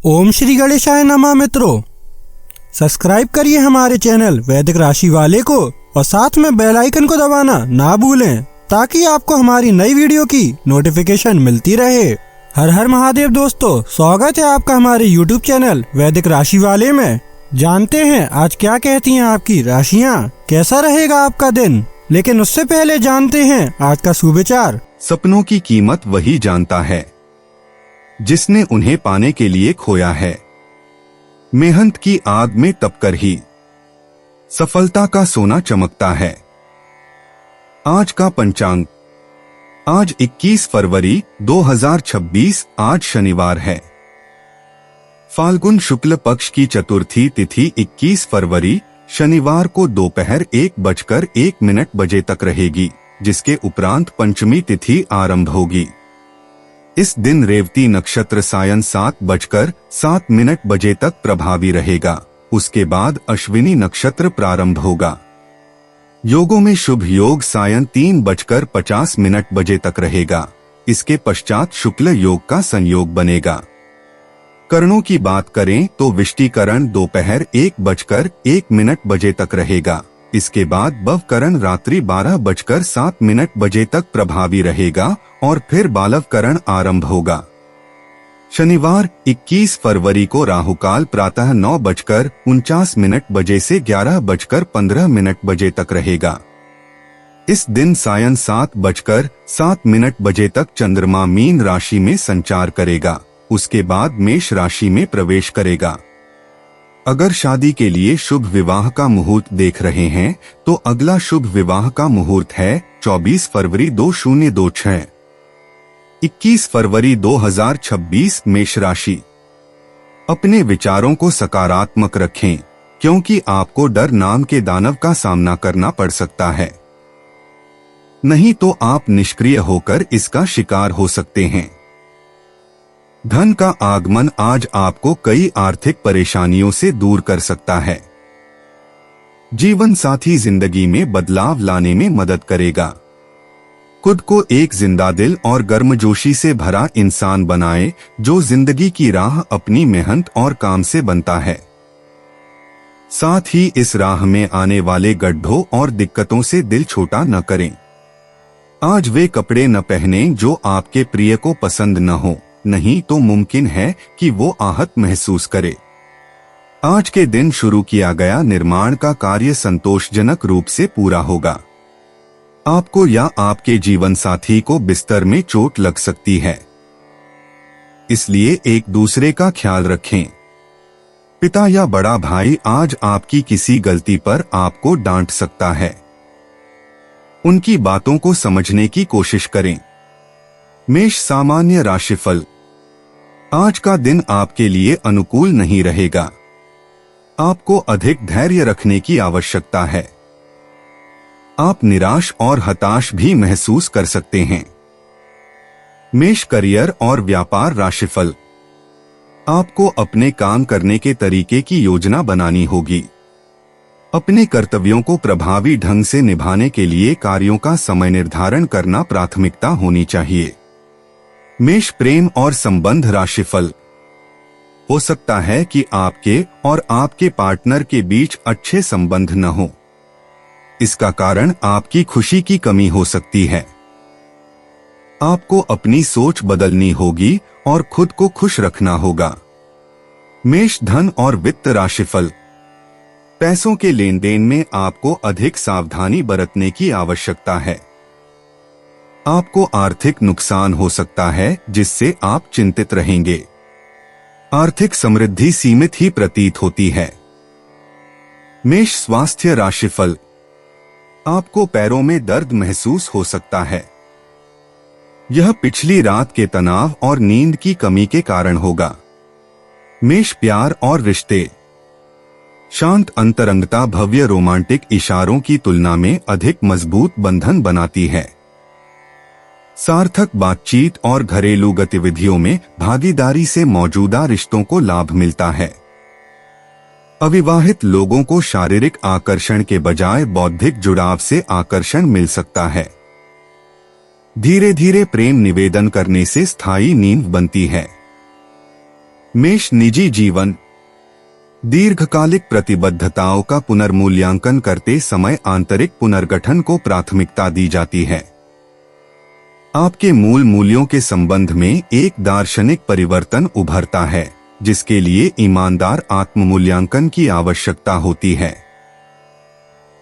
ओम श्री गणेशाय नमः। मित्रों, सब्सक्राइब करिए हमारे चैनल वैदिक राशि वाले को और साथ में बेल आइकन को दबाना ना भूलें ताकि आपको हमारी नई वीडियो की नोटिफिकेशन मिलती रहे। हर हर महादेव दोस्तों, स्वागत है आपका हमारे YouTube चैनल वैदिक राशि वाले में। जानते हैं आज क्या कहती हैं आपकी राशियां, कैसा रहेगा आपका दिन। लेकिन उससे पहले जानते हैं आज का सुविचार। सपनों की कीमत वही जानता है जिसने उन्हें पाने के लिए खोया है। मेहनत की आग में तपकर ही सफलता का सोना चमकता है। आज का पंचांग, आज 21 फरवरी 2026, आज शनिवार है। फाल्गुन शुक्ल पक्ष की चतुर्थी तिथि 21 फरवरी शनिवार को दोपहर 1:01 तक रहेगी, जिसके उपरांत पंचमी तिथि आरंभ होगी। इस दिन रेवती नक्षत्र सायं 7:07 तक प्रभावी रहेगा। उसके बाद अश्विनी नक्षत्र प्रारंभ होगा। योगों में शुभ योग सायं 3:50 तक रहेगा। इसके पश्चात शुक्ल योग का संयोग बनेगा। करणों की बात करें तो विष्टिकरण दोपहर 1:01 तक रहेगा। इसके बाद बवकरण रात्रि 12:07 तक प्रभावी रहेगा और फिर बालवकरण आरंभ होगा। शनिवार 21 फरवरी को राहुकाल प्रातः 9:49 से 11:15 तक रहेगा। इस दिन सायं 7:07 तक चंद्रमा मीन राशि में संचार करेगा। उसके बाद मेष राशि में प्रवेश करेगा। अगर शादी के लिए शुभ विवाह का मुहूर्त देख रहे हैं तो अगला शुभ विवाह का मुहूर्त है 24 फरवरी 2026। 21 फरवरी 2026 मेष राशि। अपने विचारों को सकारात्मक रखें क्योंकि आपको डर नाम के दानव का सामना करना पड़ सकता है, नहीं तो आप निष्क्रिय होकर इसका शिकार हो सकते हैं। धन का आगमन आज आपको कई आर्थिक परेशानियों से दूर कर सकता है। जीवन साथी जिंदगी में बदलाव लाने में मदद करेगा। खुद को एक जिंदा दिल और गर्मजोशी से भरा इंसान बनाएं, जो जिंदगी की राह अपनी मेहनत और काम से बनता है। साथ ही इस राह में आने वाले गड्ढों और दिक्कतों से दिल छोटा न करें। आज वे कपड़े न पहनें जो आपके प्रिय को पसंद न हो, नहीं तो मुमकिन है कि वो आहत महसूस करे। आज के दिन शुरू किया गया निर्माण का कार्य संतोषजनक रूप से पूरा होगा। आपको या आपके जीवन साथी को बिस्तर में चोट लग सकती है, इसलिए एक दूसरे का ख्याल रखें। पिता या बड़ा भाई आज आपकी किसी गलती पर आपको डांट सकता है। उनकी बातों को समझने की कोशिश करें। मेष सामान्य राशिफल। आज का दिन आपके लिए अनुकूल नहीं रहेगा। आपको अधिक धैर्य रखने की आवश्यकता है। आप निराश और हताश भी महसूस कर सकते हैं। मेष करियर और व्यापार राशिफल। आपको अपने काम करने के तरीके की योजना बनानी होगी। अपने कर्तव्यों को प्रभावी ढंग से निभाने के लिए कार्यों का समय निर्धारण करना प्राथमिकता होनी चाहिए। मेष प्रेम और संबंध राशिफल। हो सकता है कि आपके और आपके पार्टनर के बीच अच्छे संबंध न हो। इसका कारण आपकी खुशी की कमी हो सकती है। आपको अपनी सोच बदलनी होगी और खुद को खुश रखना होगा। मेष धन और वित्त राशिफल। पैसों के लेन देन में आपको अधिक सावधानी बरतने की आवश्यकता है। आपको आर्थिक नुकसान हो सकता है जिससे आप चिंतित रहेंगे। आर्थिक समृद्धि सीमित ही प्रतीत होती है। मेष स्वास्थ्य राशिफल। आपको पैरों में दर्द महसूस हो सकता है। यह पिछली रात के तनाव और नींद की कमी के कारण होगा। मेष प्यार और रिश्ते। शांत अंतरंगता भव्य रोमांटिक इशारों की तुलना में अधिक मजबूत बंधन बनाती है। सार्थक बातचीत और घरेलू गतिविधियों में भागीदारी से मौजूदा रिश्तों को लाभ मिलता है। अविवाहित लोगों को शारीरिक आकर्षण के बजाय बौद्धिक जुड़ाव से आकर्षण मिल सकता है। धीरे धीरे प्रेम निवेदन करने से स्थायी नींव बनती है। मेष निजी जीवन। दीर्घकालिक प्रतिबद्धताओं का पुनर्मूल्यांकन करते समय आंतरिक पुनर्गठन को प्राथमिकता दी जाती है। आपके मूल मूल्यों के संबंध में एक दार्शनिक परिवर्तन उभरता है, जिसके लिए ईमानदार आत्ममूल्यांकन की आवश्यकता होती है।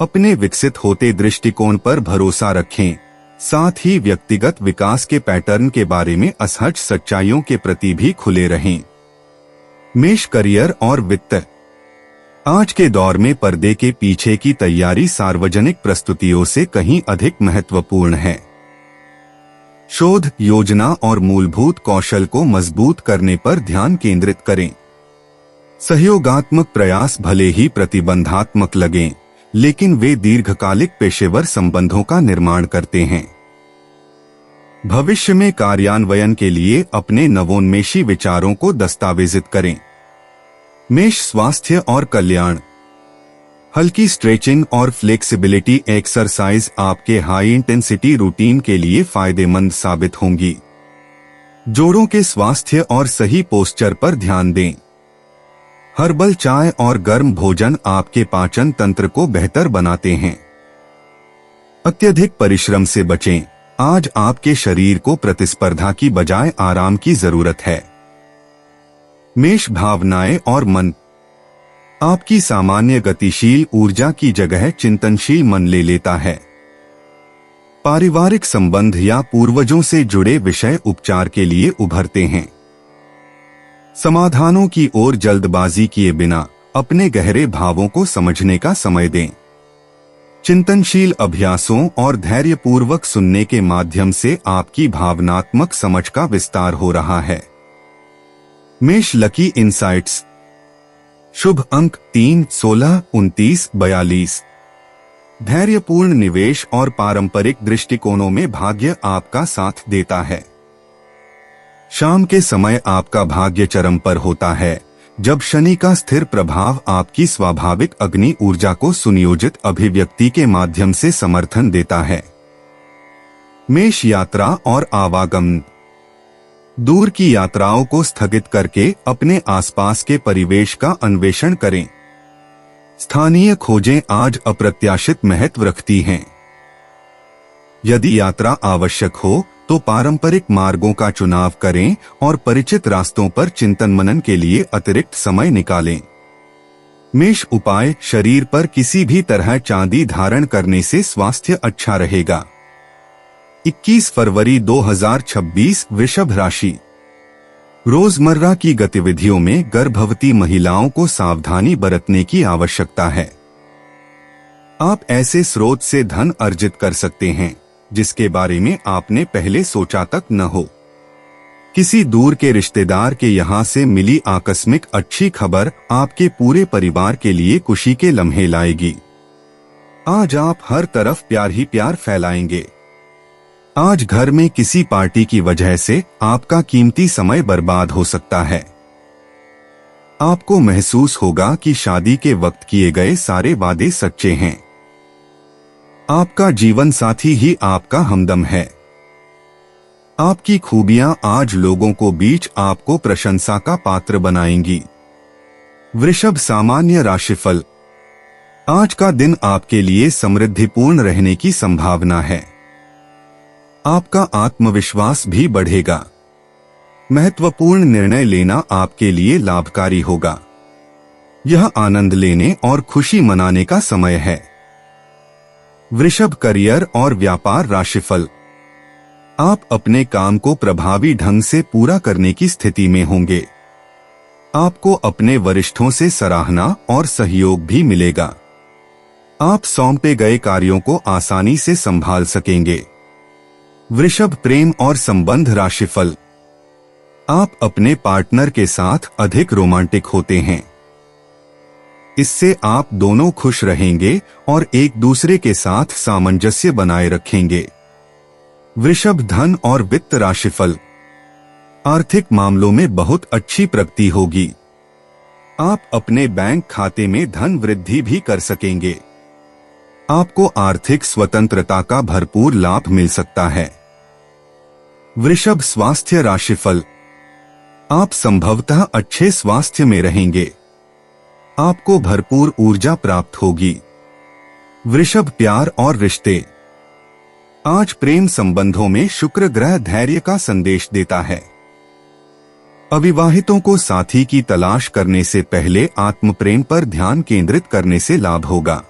अपने विकसित होते दृष्टिकोण पर भरोसा रखें, साथ ही व्यक्तिगत विकास के पैटर्न के बारे में असहज सच्चाइयों के प्रति भी खुले रहें। मेष करियर और वित्त। आज के दौर में पर्दे के पीछे की तैयारी सार्वजनिक प्रस्तुतियों से कहीं अधिक महत्वपूर्ण है। शोध, योजना और मूलभूत कौशल को मजबूत करने पर ध्यान केंद्रित करें। सहयोगात्मक प्रयास भले ही प्रतिबंधात्मक लगें, लेकिन वे दीर्घकालिक पेशेवर संबंधों का निर्माण करते हैं। भविष्य में कार्यान्वयन के लिए अपने नवोन्मेषी विचारों को दस्तावेजित करें। मेष स्वास्थ्य और कल्याण। हल्की स्ट्रेचिंग और फ्लेक्सिबिलिटी एक्सरसाइज आपके हाई इंटेंसिटी रूटीन के लिए फायदेमंद साबित होंगी। जोड़ों के स्वास्थ्य और सही पोस्चर पर ध्यान दें। हर्बल चाय और गर्म भोजन आपके पाचन तंत्र को बेहतर बनाते हैं। अत्यधिक परिश्रम से बचें। आज आपके शरीर को प्रतिस्पर्धा की बजाय आराम की जरूरत है। मेष भावनाएं और मन। आपकी सामान्य गतिशील ऊर्जा की जगह चिंतनशील मन ले लेता है। पारिवारिक संबंध या पूर्वजों से जुड़े विषय उपचार के लिए उभरते हैं। समाधानों की ओर जल्दबाजी किए बिना अपने गहरे भावों को समझने का समय दें। चिंतनशील अभ्यासों और धैर्यपूर्वक सुनने के माध्यम से आपकी भावनात्मक समझ का विस्तार हो रहा है। मेष लकी इनसाइट्स। शुभ अंक 3, 16, 29, 42। धैर्यपूर्ण निवेश और पारंपरिक दृष्टिकोणों में भाग्य आपका साथ देता है। शाम के समय आपका भाग्य चरम पर होता है, जब शनि का स्थिर प्रभाव आपकी स्वाभाविक अग्नि ऊर्जा को सुनियोजित अभिव्यक्ति के माध्यम से समर्थन देता है। मेष यात्रा और आवागमन। दूर की यात्राओं को स्थगित करके अपने आसपास के परिवेश का अन्वेषण करें। स्थानीय खोजें आज अप्रत्याशित महत्व रखती हैं। यदि यात्रा आवश्यक हो तो पारंपरिक मार्गों का चुनाव करें और परिचित रास्तों पर चिंतन मनन के लिए अतिरिक्त समय निकालें। मेष उपाय। शरीर पर किसी भी तरह चांदी धारण करने से स्वास्थ्य अच्छा रहेगा। 21 फरवरी 2026 वृषभ राशि। रोजमर्रा की गतिविधियों में गर्भवती महिलाओं को सावधानी बरतने की आवश्यकता है। आप ऐसे स्रोत से धन अर्जित कर सकते हैं जिसके बारे में आपने पहले सोचा तक न हो। किसी दूर के रिश्तेदार के यहाँ से मिली आकस्मिक अच्छी खबर आपके पूरे परिवार के लिए खुशी के लम्हे लाएगी। आज आप हर तरफ प्यार ही प्यार फैलाएंगे। आज घर में किसी पार्टी की वजह से आपका कीमती समय बर्बाद हो सकता है। आपको महसूस होगा कि शादी के वक्त किए गए सारे वादे सच्चे हैं। आपका जीवन साथी ही आपका हमदम है। आपकी खूबियां आज लोगों को बीच आपको प्रशंसा का पात्र बनाएंगी। वृषभ सामान्य राशिफल। आज का दिन आपके लिए समृद्धिपूर्ण रहने की संभावना है। आपका आत्मविश्वास भी बढ़ेगा। महत्वपूर्ण निर्णय लेना आपके लिए लाभकारी होगा। यह आनंद लेने और खुशी मनाने का समय है। वृषभ करियर और व्यापार राशिफल। आप अपने काम को प्रभावी ढंग से पूरा करने की स्थिति में होंगे। आपको अपने वरिष्ठों से सराहना और सहयोग भी मिलेगा। आप सौंपे गए कार्यों को आसानी से संभाल सकेंगे। वृषभ प्रेम और संबंध राशिफल। आप अपने पार्टनर के साथ अधिक रोमांटिक होते हैं। इससे आप दोनों खुश रहेंगे और एक दूसरे के साथ सामंजस्य बनाए रखेंगे। वृषभ धन और वित्त राशिफल। आर्थिक मामलों में बहुत अच्छी प्रगति होगी। आप अपने बैंक खाते में धन वृद्धि भी कर सकेंगे। आपको आर्थिक स्वतंत्रता का भरपूर लाभ मिल सकता है। वृषभ स्वास्थ्य राशिफल। आप संभवतः अच्छे स्वास्थ्य में रहेंगे। आपको भरपूर ऊर्जा प्राप्त होगी। वृषभ, प्यार और रिश्ते। आज प्रेम संबंधों में शुक्र ग्रह धैर्य का संदेश देता है। अविवाहितों को साथी की तलाश करने से पहले आत्म प्रेम पर ध्यान केंद्रित करने से लाभ होगा।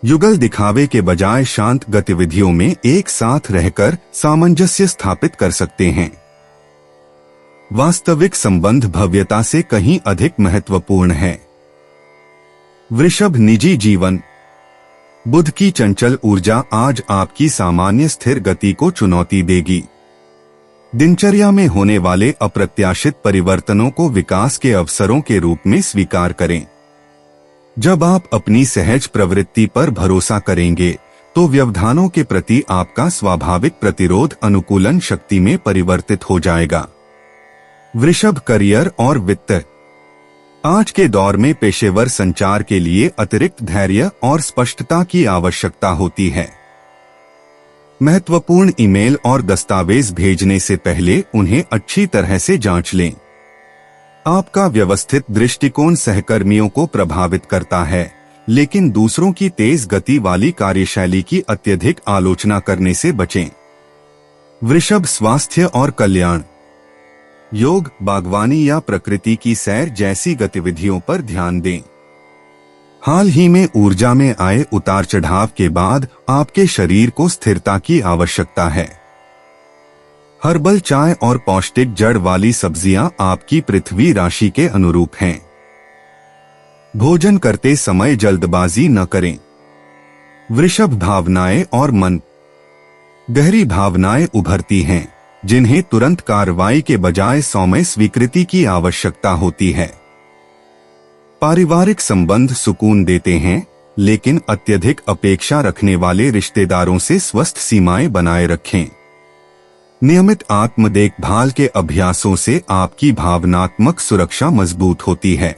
युगल दिखावे के बजाय शांत गतिविधियों में एक साथ रहकर सामंजस्य स्थापित कर सकते हैं। वास्तविक संबंध भव्यता से कहीं अधिक महत्वपूर्ण है। वृषभ, निजी जीवन। बुध की चंचल ऊर्जा आज आपकी सामान्य स्थिर गति को चुनौती देगी। दिनचर्या में होने वाले अप्रत्याशित परिवर्तनों को विकास के अवसरों के रूप में स्वीकार करें। जब आप अपनी सहज प्रवृत्ति पर भरोसा करेंगे तो व्यवधानों के प्रति आपका स्वाभाविक प्रतिरोध अनुकूलन शक्ति में परिवर्तित हो जाएगा। वृषभ, करियर और वित्त। आज के दौर में पेशेवर संचार के लिए अतिरिक्त धैर्य और स्पष्टता की आवश्यकता होती है। महत्वपूर्ण ईमेल और दस्तावेज भेजने से पहले उन्हें अच्छी तरह से जांच लें। आपका व्यवस्थित दृष्टिकोण सहकर्मियों को प्रभावित करता है, लेकिन दूसरों की तेज गति वाली कार्यशैली की अत्यधिक आलोचना करने से बचें। वृषभ, स्वास्थ्य और कल्याण। योग, बागवानी या प्रकृति की सैर जैसी गतिविधियों पर ध्यान दें। हाल ही में ऊर्जा में आए उतार चढ़ाव के बाद आपके शरीर को स्थिरता की आवश्यकता है। हर्बल चाय और पौष्टिक जड़ वाली सब्जियां आपकी पृथ्वी राशि के अनुरूप हैं। भोजन करते समय जल्दबाजी न करें। वृषभ, भावनाएं और मन। गहरी भावनाएं उभरती हैं, जिन्हें तुरंत कार्रवाई के बजाय सौम्य स्वीकृति की आवश्यकता होती है। पारिवारिक संबंध सुकून देते हैं, लेकिन अत्यधिक अपेक्षा रखने वाले रिश्तेदारों से स्वस्थ सीमाएं बनाए रखें। नियमित आत्म देखभाल के अभ्यासों से आपकी भावनात्मक सुरक्षा मजबूत होती है।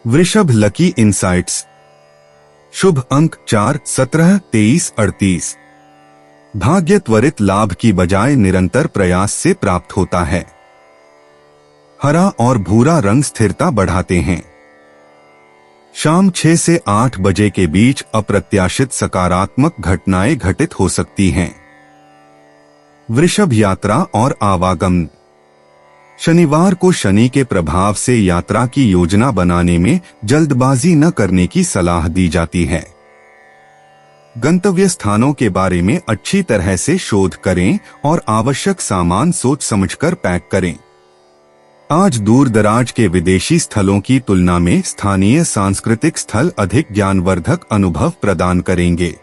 वृषभ, लकी इंसाइट्स। शुभ अंक 4, 17, 23, 38। भाग्य त्वरित लाभ की बजाय निरंतर प्रयास से प्राप्त होता है। हरा और भूरा रंग स्थिरता बढ़ाते हैं। शाम 6 से 8 बजे के बीच अप्रत्याशित सकारात्मक घटनाएं घटित हो सकती हैं। वृषभ, यात्रा और आवागमन। शनिवार को शनि के प्रभाव से यात्रा की योजना बनाने में जल्दबाजी न करने की सलाह दी जाती है। गंतव्य स्थानों के बारे में अच्छी तरह से शोध करें और आवश्यक सामान सोच समझकर पैक करें। आज दूर दराज के विदेशी स्थलों की तुलना में स्थानीय सांस्कृतिक स्थल अधिक ज्ञानवर्धक अनुभव प्रदान करेंगे।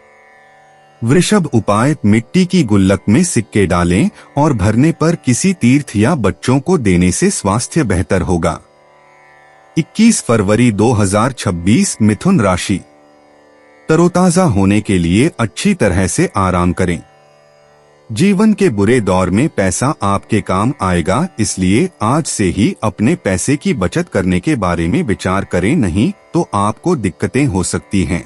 वृषभ, उपाय, मिट्टी की गुल्लक में सिक्के डालें और भरने पर किसी तीर्थ या बच्चों को देने से स्वास्थ्य बेहतर होगा। 21 फरवरी 2026, मिथुन राशि। तरोताजा होने के लिए अच्छी तरह से आराम करें। जीवन के बुरे दौर में पैसा आपके काम आएगा, इसलिए आज से ही अपने पैसे की बचत करने के बारे में विचार करें, नहीं तो आपको दिक्कतें हो सकती हैं।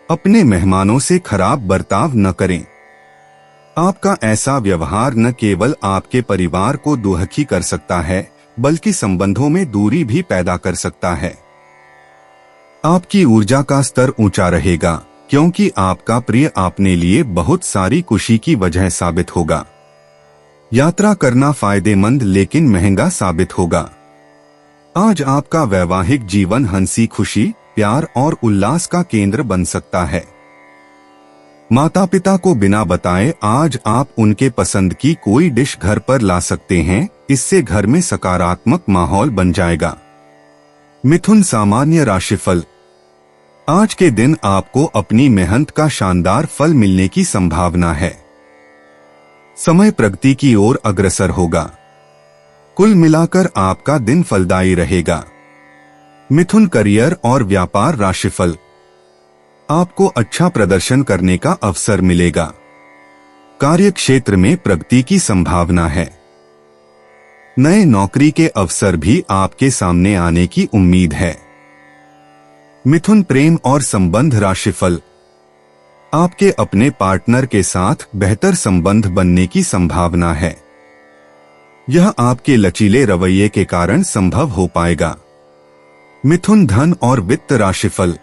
अपने मेहमानों से खराब बर्ताव न करें। आपका ऐसा व्यवहार न केवल आपके परिवार को दुखी कर सकता है, बल्कि संबंधों में दूरी भी पैदा कर सकता है। आपकी ऊर्जा का स्तर ऊंचा रहेगा, क्योंकि आपका प्रिय आपने लिए बहुत सारी खुशी की वजह साबित होगा। यात्रा करना फायदेमंद लेकिन महंगा साबित होगा। आज आपका वैवाहिक जीवन हंसी खुशी, प्यार और उल्लास का केंद्र बन सकता है। माता पिता को बिना बताए आज आप उनके पसंद की कोई डिश घर पर ला सकते हैं, इससे घर में सकारात्मक माहौल बन जाएगा। मिथुन, सामान्य राशिफल। आज के दिन आपको अपनी मेहनत का शानदार फल मिलने की संभावना है। समय प्रगति की ओर अग्रसर होगा। कुल मिलाकर आपका दिन फलदायी रहेगा। मिथुन, करियर और व्यापार राशिफल। आपको अच्छा प्रदर्शन करने का अवसर मिलेगा। कार्य क्षेत्र में प्रगति की संभावना है। नए नौकरी के अवसर भी आपके सामने आने की उम्मीद है। मिथुन, प्रेम और संबंध राशिफल। आपके अपने पार्टनर के साथ बेहतर संबंध बनने की संभावना है। यह आपके लचीले रवैये के कारण संभव हो पाएगा। मिथुन धन और वित्त राशिफल।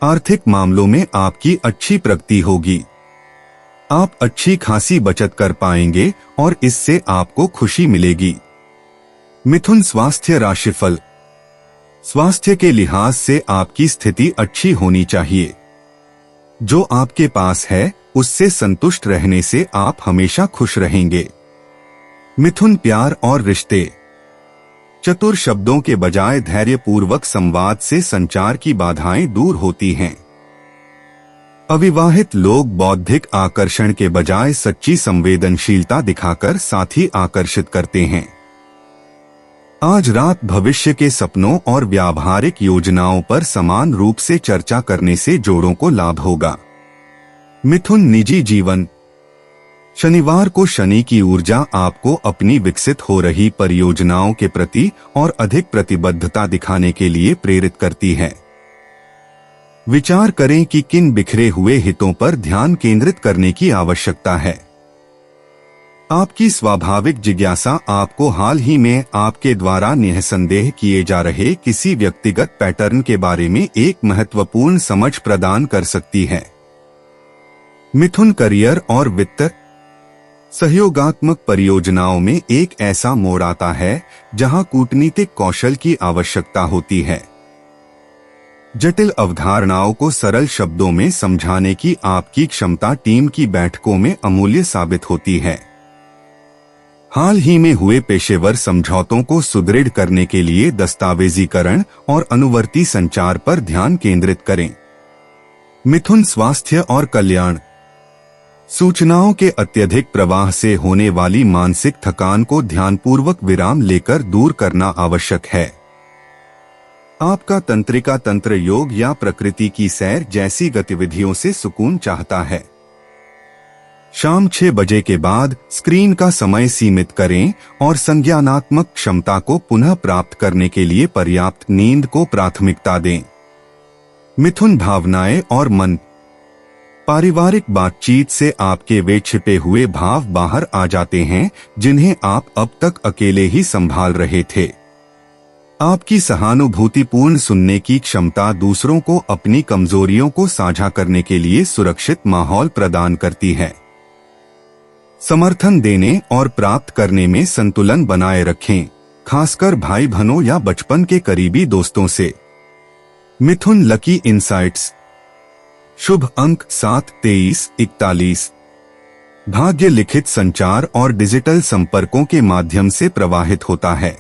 आर्थिक मामलों में आपकी अच्छी प्रगति होगी। आप अच्छी खासी बचत कर पाएंगे और इससे आपको खुशी मिलेगी। मिथुन स्वास्थ्य राशिफल। स्वास्थ्य के लिहाज से आपकी स्थिति अच्छी होनी चाहिए। जो आपके पास है उससे संतुष्ट रहने से आप हमेशा खुश रहेंगे। मिथुन प्यार और रिश्ते। चतुर शब्दों के बजाय धैर्यपूर्वक संवाद से संचार की बाधाएं दूर होती हैं। अविवाहित लोग बौद्धिक आकर्षण के बजाय सच्ची संवेदनशीलता दिखाकर साथी आकर्षित करते हैं। आज रात भविष्य के सपनों और व्यावहारिक योजनाओं पर समान रूप से चर्चा करने से जोड़ों को लाभ होगा। मिथुन निजी जीवन। शनिवार को शनि की ऊर्जा आपको अपनी विकसित हो रही परियोजनाओं के प्रति और अधिक प्रतिबद्धता दिखाने के लिए प्रेरित करती है। विचार करें कि किन बिखरे हुए हितों पर ध्यान केंद्रित करने की आवश्यकता है। आपकी स्वाभाविक जिज्ञासा आपको हाल ही में आपके द्वारा निःसंदेह किए जा रहे किसी व्यक्तिगत पैटर्न के बारे में एक महत्वपूर्ण समझ प्रदान कर सकती है। मिथुन करियर और वित्त। सहयोगात्मक परियोजनाओं में एक ऐसा मोड़ आता है जहां कूटनीतिक कौशल की आवश्यकता होती है। जटिल अवधारणाओं को सरल शब्दों में समझाने की आपकी क्षमता टीम की बैठकों में अमूल्य साबित होती है। हाल ही में हुए पेशेवर समझौतों को सुदृढ़ करने के लिए दस्तावेजीकरण और अनुवर्ती संचार पर ध्यान केंद्रित करें। मिथुन स्वास्थ्य और कल्याण। सूचनाओं के अत्यधिक प्रवाह से होने वाली मानसिक थकान को ध्यानपूर्वक विराम लेकर दूर करना आवश्यक है। आपका तंत्रिका तंत्र योग या प्रकृति की सैर जैसी गतिविधियों से सुकून चाहता है। शाम 6 बजे के बाद स्क्रीन का समय सीमित करें और संज्ञानात्मक क्षमता को पुनः प्राप्त करने के लिए पर्याप्त नींद को प्राथमिकता दें। मिथुन भावनाएं और मन। पारिवारिक बातचीत से आपके वे छिपे हुए भाव बाहर आ जाते हैं जिन्हें आप अब तक अकेले ही संभाल रहे थे। आपकी सहानुभूतिपूर्ण सुनने की क्षमता दूसरों को अपनी कमजोरियों को साझा करने के लिए सुरक्षित माहौल प्रदान करती है। समर्थन देने और प्राप्त करने में संतुलन बनाए रखें, खासकर भाई बहनों या बचपन के करीबी दोस्तों से। मिथुन लकी इंसाइट्स। शुभ अंक 7, 23, 41। भाग्य लिखित संचार और डिजिटल संपर्कों के माध्यम से प्रवाहित होता है।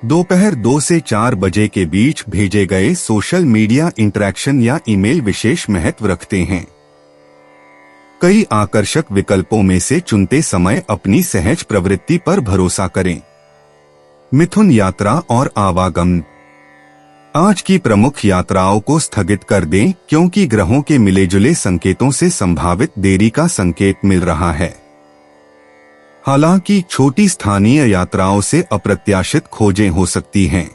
दोपहर 2 से 4 बजे के बीच भेजे गए सोशल मीडिया इंटरैक्शन या ईमेल विशेष महत्व रखते हैं। कई आकर्षक विकल्पों में से चुनते समय अपनी सहज प्रवृत्ति पर भरोसा करें। मिथुन यात्रा और आवागमन। आज की प्रमुख यात्राओं को स्थगित कर दें क्योंकि ग्रहों के मिले-जुले संकेतों से संभावित देरी का संकेत मिल रहा है। हालांकि छोटी स्थानीय यात्राओं से अप्रत्याशित खोजें हो सकती हैं।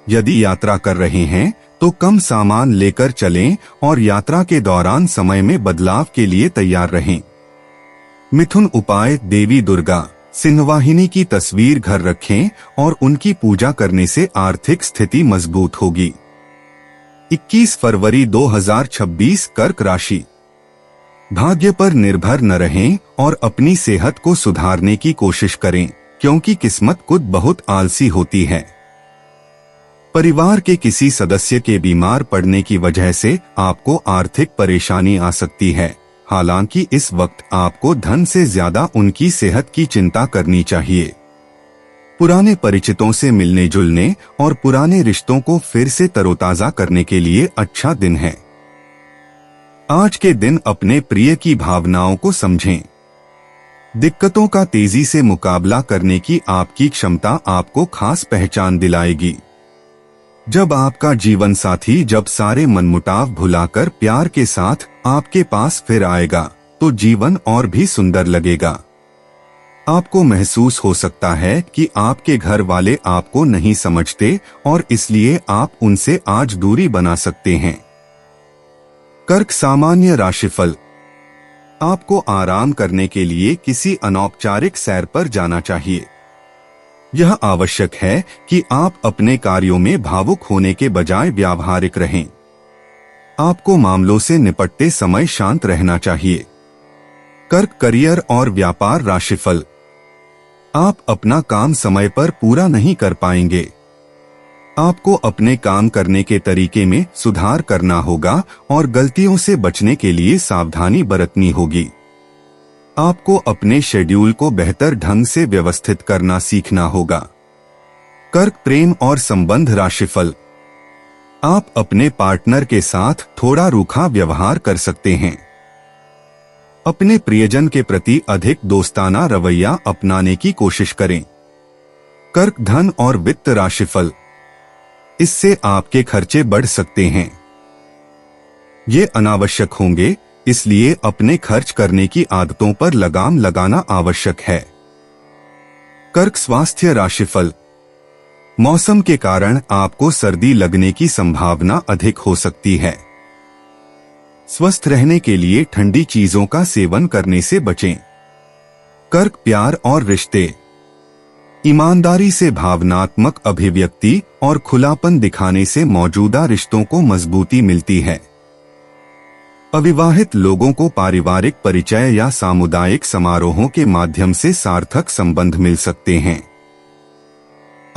यदि यात्रा कर रहे हैं तो कम सामान लेकर चलें और यात्रा के दौरान समय में बदलाव के लिए तैयार रहें। मिथुन उपाय। देवी दुर्गा, सिंहवाहिनी की तस्वीर घर रखें और उनकी पूजा करने से आर्थिक स्थिति मजबूत होगी। 21 फरवरी 2026 कर्क राशि। भाग्य पर निर्भर न रहें और अपनी सेहत को सुधारने की कोशिश करें क्योंकि किस्मत खुद बहुत आलसी होती है। परिवार के किसी सदस्य के बीमार पड़ने की वजह से आपको आर्थिक परेशानी आ सकती है। हालांकि इस वक्त आपको धन से ज्यादा उनकी सेहत की चिंता करनी चाहिए। पुराने परिचितों से मिलने जुलने और पुराने रिश्तों को फिर से तरोताजा करने के लिए अच्छा दिन है। आज के दिन अपने प्रिय की भावनाओं को समझें। दिक्कतों का तेजी से मुकाबला करने की आपकी क्षमता आपको खास पहचान दिलाएगी। जब आपका जीवन साथी जब सारे मनमुटाव भुलाकर प्यार के साथ आपके पास फिर आएगा तो जीवन और भी सुंदर लगेगा। आपको महसूस हो सकता है कि आपके घर वाले आपको नहीं समझते और इसलिए आप उनसे आज दूरी बना सकते हैं। कर्क सामान्य राशिफल। आपको आराम करने के लिए किसी अनौपचारिक सैर पर जाना चाहिए। यह आवश्यक है कि आप अपने कार्यों में भावुक होने के बजाय व्यावहारिक रहें। आपको मामलों से निपटते समय शांत रहना चाहिए। कर्क करियर और व्यापार राशिफल। आप अपना काम समय पर पूरा नहीं कर पाएंगे। आपको अपने काम करने के तरीके में सुधार करना होगा और गलतियों से बचने के लिए सावधानी बरतनी होगी। आपको अपने शेड्यूल को बेहतर ढंग से व्यवस्थित करना सीखना होगा। कर्क प्रेम और संबंध राशिफल। आप अपने पार्टनर के साथ थोड़ा रूखा व्यवहार कर सकते हैं। अपने प्रियजन के प्रति अधिक दोस्ताना रवैया अपनाने की कोशिश करें। कर्क धन और वित्त राशिफल। इससे आपके खर्चे बढ़ सकते हैं। ये अनावश्यक होंगे, इसलिए अपने खर्च करने की आदतों पर लगाम लगाना आवश्यक है। कर्क स्वास्थ्य राशिफल। मौसम के कारण आपको सर्दी लगने की संभावना अधिक हो सकती है। स्वस्थ रहने के लिए ठंडी चीजों का सेवन करने से बचें। कर्क प्यार और रिश्ते। ईमानदारी से भावनात्मक अभिव्यक्ति और खुलापन दिखाने से मौजूदा रिश्तों को मजबूती मिलती है। अविवाहित लोगों को पारिवारिक परिचय या सामुदायिक समारोहों के माध्यम से सार्थक संबंध मिल सकते हैं।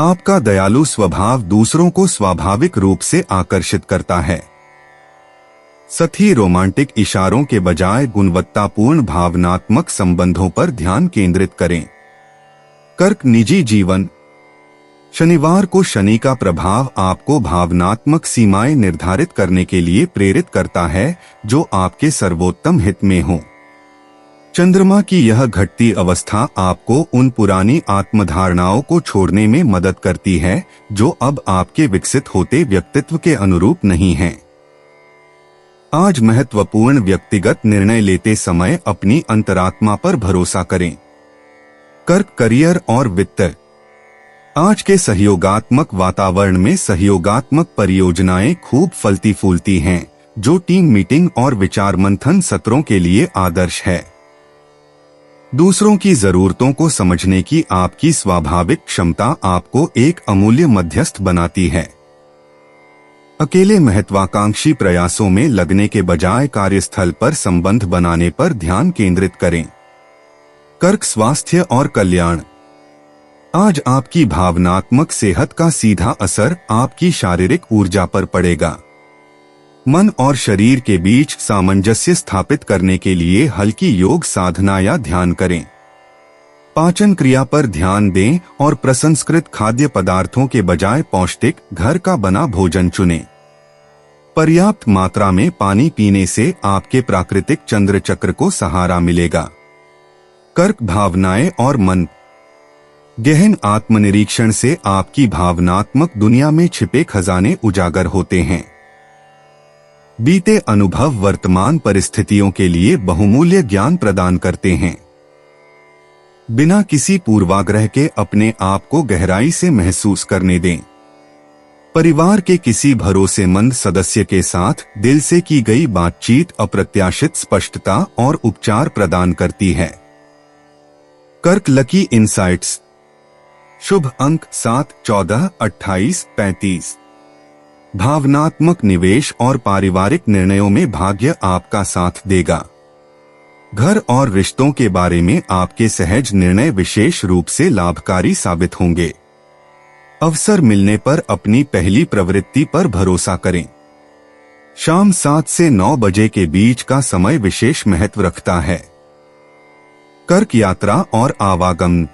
आपका दयालु स्वभाव दूसरों को स्वाभाविक रूप से आकर्षित करता है। साथी रोमांटिक इशारों के बजाय गुणवत्तापूर्ण भावनात्मक संबंधों पर ध्यान केंद्रित करें। कर्क निजी जीवन। शनिवार को शनि का प्रभाव आपको भावनात्मक सीमाएं निर्धारित करने के लिए प्रेरित करता है जो आपके सर्वोत्तम हित में हो। चंद्रमा की यह घटती अवस्था आपको उन पुरानी आत्मधारणाओं को छोड़ने में मदद करती है जो अब आपके विकसित होते व्यक्तित्व के अनुरूप नहीं हैं। आज महत्वपूर्ण व्यक्तिगत निर्णय लेते समय अपनी अंतरात्मा पर भरोसा करें। कर्क करियर और वित्त। आज के सहयोगात्मक वातावरण में सहयोगात्मक परियोजनाएं खूब फलती फूलती हैं, जो टीम मीटिंग और विचार मंथन सत्रों के लिए आदर्श है। दूसरों की जरूरतों को समझने की आपकी स्वाभाविक क्षमता आपको एक अमूल्य मध्यस्थ बनाती है। अकेले महत्वाकांक्षी प्रयासों में लगने के बजाय कार्यस्थल पर संबंध बनाने पर ध्यान केंद्रित करें। कर्क स्वास्थ्य और कल्याण। आज आपकी भावनात्मक सेहत का सीधा असर आपकी शारीरिक ऊर्जा पर पड़ेगा। मन और शरीर के बीच सामंजस्य स्थापित करने के लिए हल्की योग साधना या ध्यान करें। पाचन क्रिया पर ध्यान दें और प्रसंस्कृत खाद्य पदार्थों के बजाय पौष्टिक घर का बना भोजन चुनें। पर्याप्त मात्रा में पानी पीने से आपके प्राकृतिक चंद्र चक्र को सहारा मिलेगा। कर्क भावनाएं और मन। गहन आत्मनिरीक्षण से आपकी भावनात्मक दुनिया में छिपे खजाने उजागर होते हैं। बीते अनुभव वर्तमान परिस्थितियों के लिए बहुमूल्य ज्ञान प्रदान करते हैं। बिना किसी पूर्वाग्रह के अपने आप को गहराई से महसूस करने दें। परिवार के किसी भरोसेमंद सदस्य के साथ दिल से की गई बातचीत अप्रत्याशित स्पष्टता और उपचार प्रदान करती है। कर्क लकी इनसाइट्स। शुभ अंक 7, 14, 28, 35। भावनात्मक निवेश और पारिवारिक निर्णयों में भाग्य आपका साथ देगा। घर और रिश्तों के बारे में आपके सहज निर्णय विशेष रूप से लाभकारी साबित होंगे। अवसर मिलने पर अपनी पहली प्रवृत्ति पर भरोसा करें। शाम 7 से 9 बजे के बीच का समय विशेष महत्व रखता है। कर्क यात्रा और आवागमन।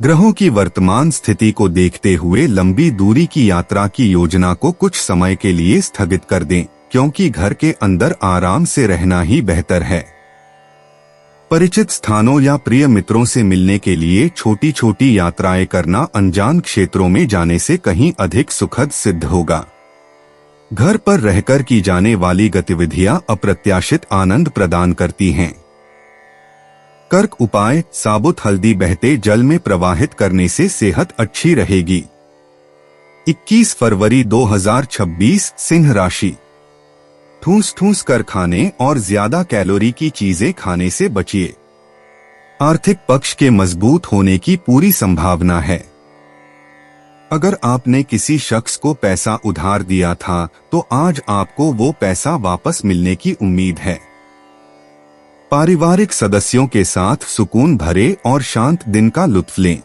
ग्रहों की वर्तमान स्थिति को देखते हुए लंबी दूरी की यात्रा की योजना को कुछ समय के लिए स्थगित कर दें, क्योंकि घर के अंदर आराम से रहना ही बेहतर है। परिचित स्थानों या प्रिय मित्रों से मिलने के लिए छोटी छोटी यात्राएं करना अनजान क्षेत्रों में जाने से कहीं अधिक सुखद सिद्ध होगा। घर पर रहकर की जाने वाली गतिविधियां अप्रत्याशित आनंद प्रदान करती हैं। कर्क उपाय। साबुत हल्दी बहते जल में प्रवाहित करने से सेहत अच्छी रहेगी। 21 फरवरी 2026 सिंह राशि। ठूस ठूस कर खाने और ज्यादा कैलोरी की चीजें खाने से बचिए। आर्थिक पक्ष के मजबूत होने की पूरी संभावना है। अगर आपने किसी शख्स को पैसा उधार दिया था तो आज आपको वो पैसा वापस मिलने की उम्मीद है। पारिवारिक सदस्यों के साथ सुकून भरे और शांत दिन का लुत्फ लें।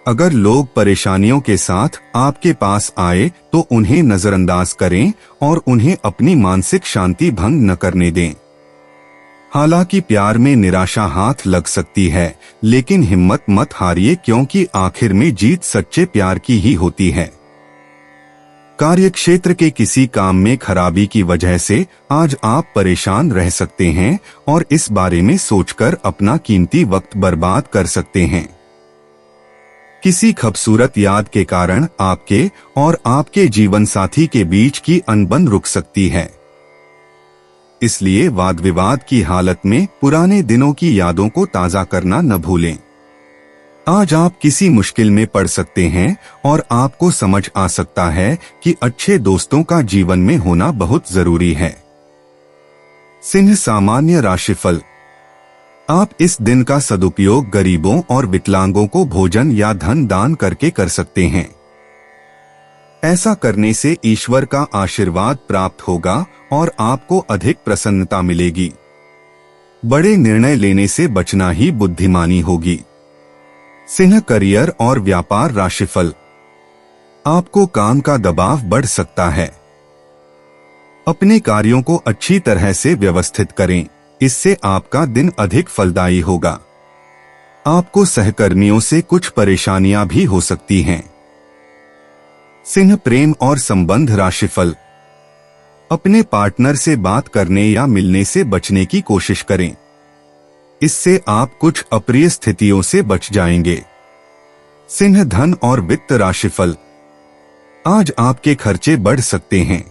अगर लोग परेशानियों के साथ आपके पास आए तो उन्हें नजरअंदाज करें और उन्हें अपनी मानसिक शांति भंग न करने दें। हालांकि प्यार में निराशा हाथ लग सकती है, लेकिन हिम्मत मत हारिए क्योंकि आखिर में जीत सच्चे प्यार की ही होती है। कार्यक्षेत्र के किसी काम में खराबी की वजह से आज आप परेशान रह सकते हैं और इस बारे में सोचकर अपना कीमती वक्त बर्बाद कर सकते हैं। किसी खूबसूरत याद के कारण आपके और आपके जीवन साथी के बीच की अनबन रुक सकती है। इसलिए वाद विवाद की हालत में पुराने दिनों की यादों को ताजा करना न भूलें। आज आप किसी मुश्किल में पड़ सकते हैं और आपको समझ आ सकता है कि अच्छे दोस्तों का जीवन में होना बहुत जरूरी है। सिंह सामान्य राशिफल। आप इस दिन का सदुपयोग गरीबों और विकलांगों को भोजन या धन दान करके कर सकते हैं। ऐसा करने से ईश्वर का आशीर्वाद प्राप्त होगा और आपको अधिक प्रसन्नता मिलेगी। बड़े निर्णय लेने से बचना ही बुद्धिमानी होगी। सिंह करियर और व्यापार राशिफल। आपको काम का दबाव बढ़ सकता है। अपने कार्यों को अच्छी तरह से व्यवस्थित करें, इससे आपका दिन अधिक फलदायी होगा। आपको सहकर्मियों से कुछ परेशानियां भी हो सकती हैं। सिंह प्रेम और संबंध राशिफल। अपने पार्टनर से बात करने या मिलने से बचने की कोशिश करें, इससे आप कुछ अप्रिय स्थितियों से बच जाएंगे। सिंह धन और वित्त राशिफल। आज आपके खर्चे बढ़ सकते हैं।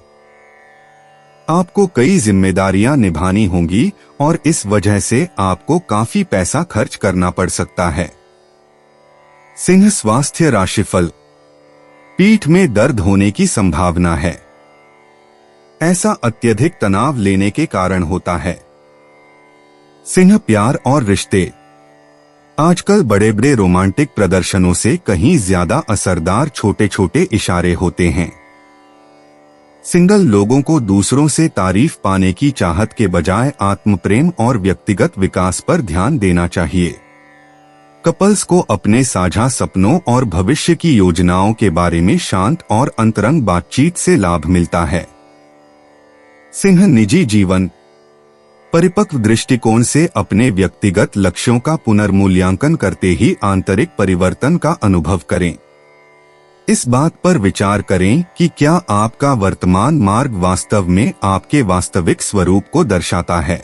आपको कई जिम्मेदारियां निभानी होंगी और इस वजह से आपको काफी पैसा खर्च करना पड़ सकता है। सिंह स्वास्थ्य राशिफल। पीठ में दर्द होने की संभावना है। ऐसा अत्यधिक तनाव लेने के कारण होता है। सिंह प्यार और रिश्ते। आजकल बड़े बड़े रोमांटिक प्रदर्शनों से कहीं ज्यादा असरदार छोटे छोटे इशारे होते हैं। सिंगल लोगों को दूसरों से तारीफ पाने की चाहत के बजाय आत्म प्रेम और व्यक्तिगत विकास पर ध्यान देना चाहिए। कपल्स को अपने साझा सपनों और भविष्य की योजनाओं के बारे में शांत और अंतरंग बातचीत से लाभ मिलता है। सिंह निजी जीवन। परिपक्व दृष्टिकोण से अपने व्यक्तिगत लक्ष्यों का पुनर्मूल्यांकन करते ही आंतरिक परिवर्तन का अनुभव करें। इस बात पर विचार करें कि क्या आपका वर्तमान मार्ग वास्तव में आपके वास्तविक स्वरूप को दर्शाता है।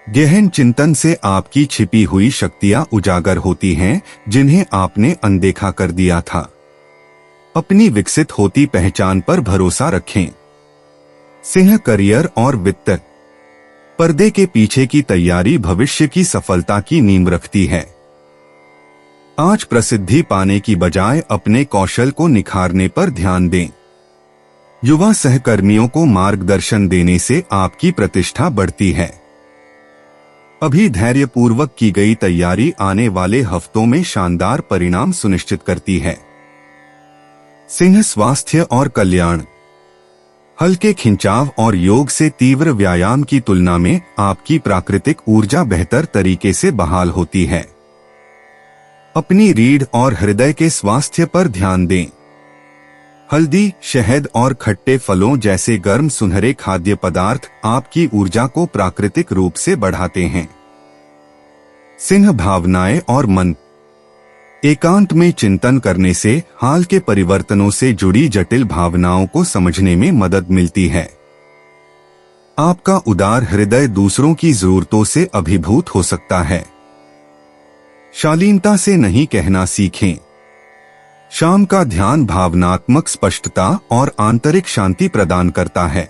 गहन चिंतन से आपकी छिपी हुई शक्तियां उजागर होती हैं, जिन्हें आपने अनदेखा कर दिया था। अपनी विकसित होती पहचान पर भरोसा रखें। सिंह करियर और वित्त। पर्दे के पीछे की तैयारी भविष्य की सफलता की नींव रखती है। आज प्रसिद्धि पाने की बजाय अपने कौशल को निखारने पर ध्यान दें। युवा सहकर्मियों को मार्गदर्शन देने से आपकी प्रतिष्ठा बढ़ती है। अभी धैर्यपूर्वक की गई तैयारी आने वाले हफ्तों में शानदार परिणाम सुनिश्चित करती है। सिंह स्वास्थ्य और कल्याण। हल्के खिंचाव और योग से तीव्र व्यायाम की तुलना में आपकी प्राकृतिक ऊर्जा बेहतर तरीके से बहाल होती है। अपनी रीढ़ और हृदय के स्वास्थ्य पर ध्यान दें। हल्दी, शहद और खट्टे फलों जैसे गर्म सुनहरे खाद्य पदार्थ आपकी ऊर्जा को प्राकृतिक रूप से बढ़ाते हैं। सिंह भावनाएं और मन। एकांत में चिंतन करने से हाल के परिवर्तनों से जुड़ी जटिल भावनाओं को समझने में मदद मिलती है। आपका उदार हृदय दूसरों की जरूरतों से अभिभूत हो सकता है। शालीनता से नहीं कहना सीखें। शाम का ध्यान भावनात्मक स्पष्टता और आंतरिक शांति प्रदान करता है।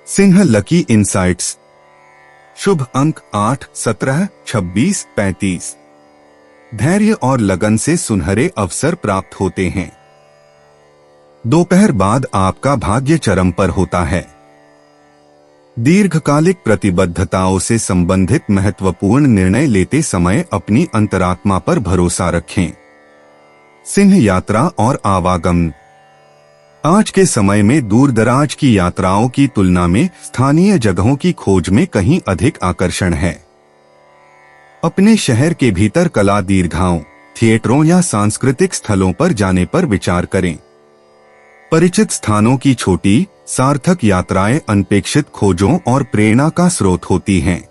Singh lucky insights. शुभ अंक 8, 17, 26, 35। धैर्य और लगन से सुनहरे अवसर प्राप्त होते हैं। दोपहर बाद आपका भाग्य चरम पर होता है। दीर्घकालिक प्रतिबद्धताओं से संबंधित महत्वपूर्ण निर्णय लेते समय अपनी अंतरात्मा पर भरोसा रखें। सिंह यात्रा और आवागमन। आज के समय में दूर दराज की यात्राओं की तुलना में स्थानीय जगहों की खोज में कहीं अधिक आकर्षण है। अपने शहर के भीतर कला दीर्घाओं, थिएटरों या सांस्कृतिक स्थलों पर जाने पर विचार करें। परिचित स्थानों की छोटी सार्थक यात्राएं अनपेक्षित खोजों और प्रेरणा का स्रोत होती हैं।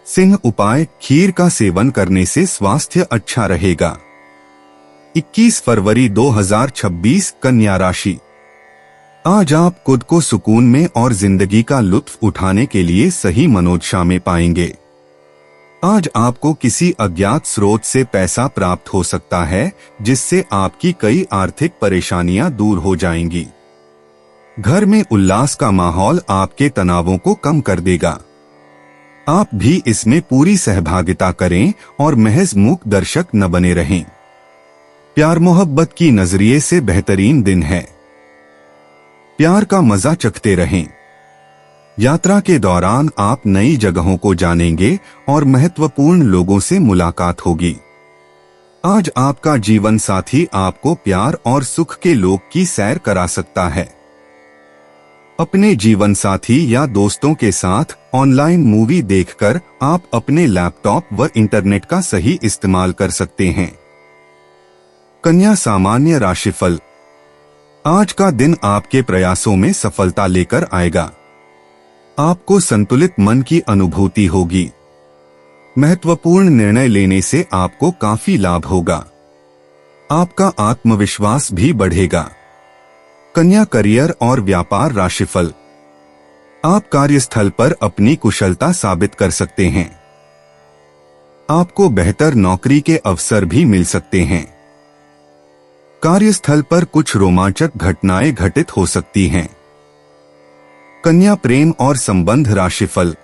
सिंह उपाय: खीर का सेवन करने से स्वास्थ्य अच्छा रहेगा। 21 फरवरी 2026 कन्या राशि। आज आप खुद को सुकून में और जिंदगी का लुत्फ उठाने के लिए सही मनोदशा में पाएंगे। आज आपको किसी अज्ञात स्रोत से पैसा प्राप्त हो सकता है, जिससे आपकी कई आर्थिक परेशानियां दूर हो जाएंगी। घर में उल्लास का माहौल आपके तनावों को कम कर देगा। आप भी इसमें पूरी सहभागिता करें और महज मूक दर्शक न बने रहें। प्यार मोहब्बत की नजरिए से बेहतरीन दिन है। प्यार का मजा चखते रहें। यात्रा के दौरान आप नई जगहों को जानेंगे और महत्वपूर्ण लोगों से मुलाकात होगी। आज आपका जीवन साथी आपको प्यार और सुख के लोक की सैर करा सकता है। अपने जीवन साथी या दोस्तों के साथ ऑनलाइन मूवी देखकर आप अपने लैपटॉप व इंटरनेट का सही इस्तेमाल कर सकते हैं। कन्या सामान्य राशिफल। आज का दिन आपके प्रयासों में सफलता लेकर आएगा। आपको संतुलित मन की अनुभूति होगी। महत्वपूर्ण निर्णय लेने से आपको काफी लाभ होगा। आपका आत्मविश्वास भी बढ़ेगा। कन्या करियर और व्यापार राशिफल। आप कार्यस्थल पर अपनी कुशलता साबित कर सकते हैं। आपको बेहतर नौकरी के अवसर भी मिल सकते हैं। कार्यस्थल पर कुछ रोमांचक घटनाएं घटित हो सकती हैं। कन्या प्रेम और संबंध राशिफल।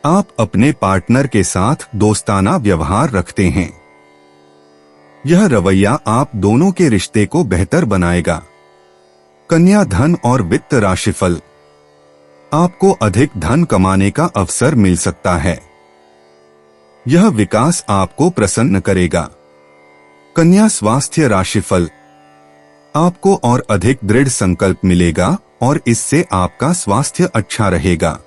आप अपने पार्टनर के साथ दोस्ताना व्यवहार रखते हैं। यह रवैया आप दोनों के रिश्ते को बेहतर बनाएगा। कन्या धन और वित्त राशिफल। आपको अधिक धन कमाने का अवसर मिल सकता है। यह विकास आपको प्रसन्न करेगा। कन्या स्वास्थ्य राशिफल। आपको और अधिक दृढ़ संकल्प मिलेगा और इससे आपका स्वास्थ्य अच्छा रहेगा।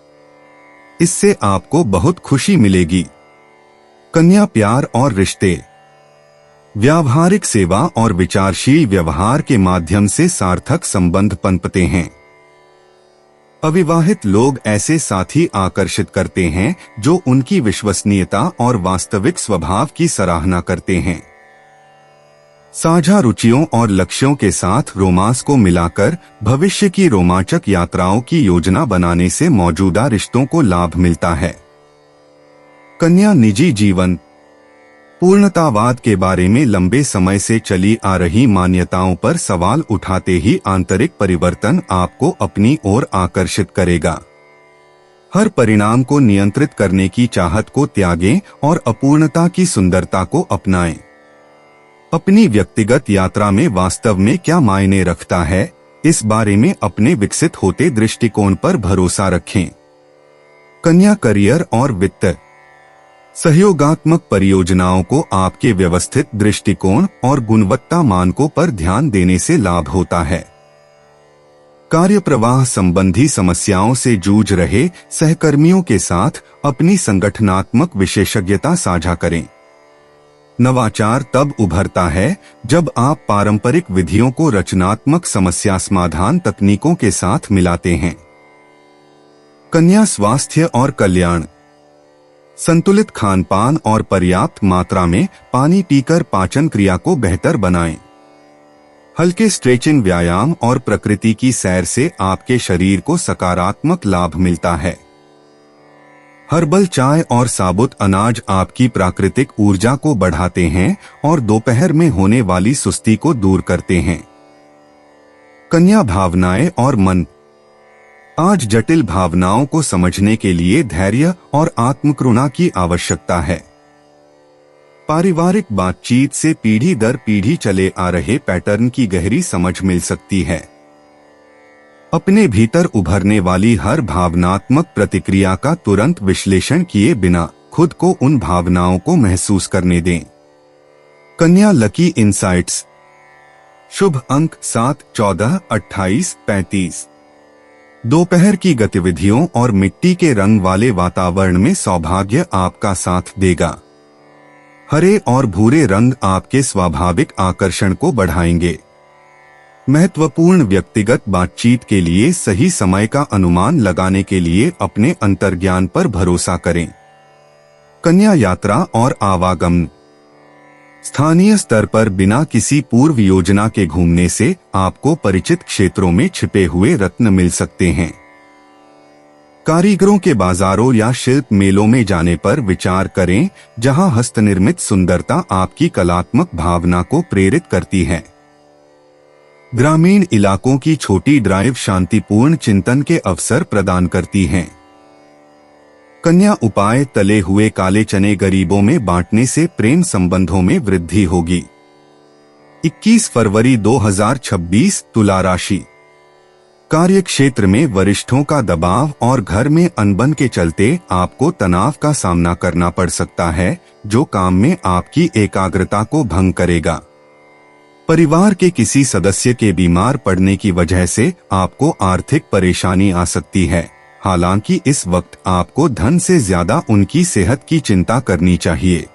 इससे आपको बहुत खुशी मिलेगी। कन्या प्यार और रिश्ते। व्यावहारिक सेवा और विचारशील व्यवहार के माध्यम से सार्थक संबंध पनपते हैं। अविवाहित लोग ऐसे साथी आकर्षित करते हैं जो उनकी विश्वसनीयता और वास्तविक स्वभाव की सराहना करते हैं। साझा रुचियों और लक्ष्यों के साथ रोमांस को मिलाकर भविष्य की रोमांचक यात्राओं की योजना बनाने से मौजूदा रिश्तों को लाभ मिलता है। कन्या निजी जीवन। पूर्णतावाद के बारे में लंबे समय से चली आ रही मान्यताओं पर सवाल उठाते ही आंतरिक परिवर्तन आपको अपनी ओर आकर्षित करेगा। हर परिणाम को नियंत्रित करने की चाहत को त्यागें और अपूर्णता की सुंदरता को अपनाएं। अपनी व्यक्तिगत यात्रा में वास्तव में क्या मायने रखता है, इस बारे में अपने विकसित होते दृष्टिकोण पर भरोसा रखें। कन्या करियर और वित्त। सहयोगात्मक परियोजनाओं को आपके व्यवस्थित दृष्टिकोण और गुणवत्ता मानकों पर ध्यान देने से लाभ होता है। कार्य प्रवाह संबंधी समस्याओं से जूझ रहे सहकर्मियों के साथ अपनी संगठनात्मक विशेषज्ञता साझा करें। नवाचार तब उभरता है जब आप पारंपरिक विधियों को रचनात्मक समस्या समाधान तकनीकों के साथ मिलाते हैं। कन्या स्वास्थ्य और कल्याण। संतुलित खानपान और पर्याप्त मात्रा में पानी पीकर पाचन क्रिया को बेहतर बनाएं। हल्के स्ट्रेचिंग व्यायाम और प्रकृति की सैर से आपके शरीर को सकारात्मक लाभ मिलता है। हर्बल चाय और साबुत अनाज आपकी प्राकृतिक ऊर्जा को बढ़ाते हैं और दोपहर में होने वाली सुस्ती को दूर करते हैं। कन्या भावनाएं और मन। आज जटिल भावनाओं को समझने के लिए धैर्य और आत्मकरुणा की आवश्यकता है। पारिवारिक बातचीत से पीढ़ी दर पीढ़ी चले आ रहे पैटर्न की गहरी समझ मिल सकती है। अपने भीतर उभरने वाली हर भावनात्मक प्रतिक्रिया का तुरंत विश्लेषण किए बिना खुद को उन भावनाओं को महसूस करने दें। कन्या लकी इनसाइट्स। शुभ अंक 7, 14, 28, 35। दोपहर की गतिविधियों और मिट्टी के रंग वाले वातावरण में सौभाग्य आपका साथ देगा। हरे और भूरे रंग आपके स्वाभाविक आकर्षण को बढ़ाएंगे। महत्वपूर्ण व्यक्तिगत बातचीत के लिए सही समय का अनुमान लगाने के लिए अपने अंतर्ज्ञान पर भरोसा करें। कन्या यात्रा और आवागमन। स्थानीय स्तर पर बिना किसी पूर्व योजना के घूमने से आपको परिचित क्षेत्रों में छिपे हुए रत्न मिल सकते हैं। कारीगरों के बाजारों या शिल्प मेलों में जाने पर विचार करें, जहां हस्तनिर्मित सुंदरता आपकी कलात्मक भावना को प्रेरित करती है। ग्रामीण इलाकों की छोटी ड्राइव शांतिपूर्ण चिंतन के अवसर प्रदान करती हैं। कन्या उपाय। तले हुए काले चने गरीबों में बांटने से प्रेम संबंधों में वृद्धि होगी। 21 फरवरी 2026। तुला राशि। कार्य क्षेत्र में वरिष्ठों का दबाव और घर में अनबन के चलते आपको तनाव का सामना करना पड़ सकता है, जो काम में आपकी एकाग्रता को भंग करेगा। परिवार के किसी सदस्य के बीमार पड़ने की वजह से आपको आर्थिक परेशानी आ सकती है। हालांकि इस वक्त आपको धन से ज्यादा उनकी सेहत की चिंता करनी चाहिए।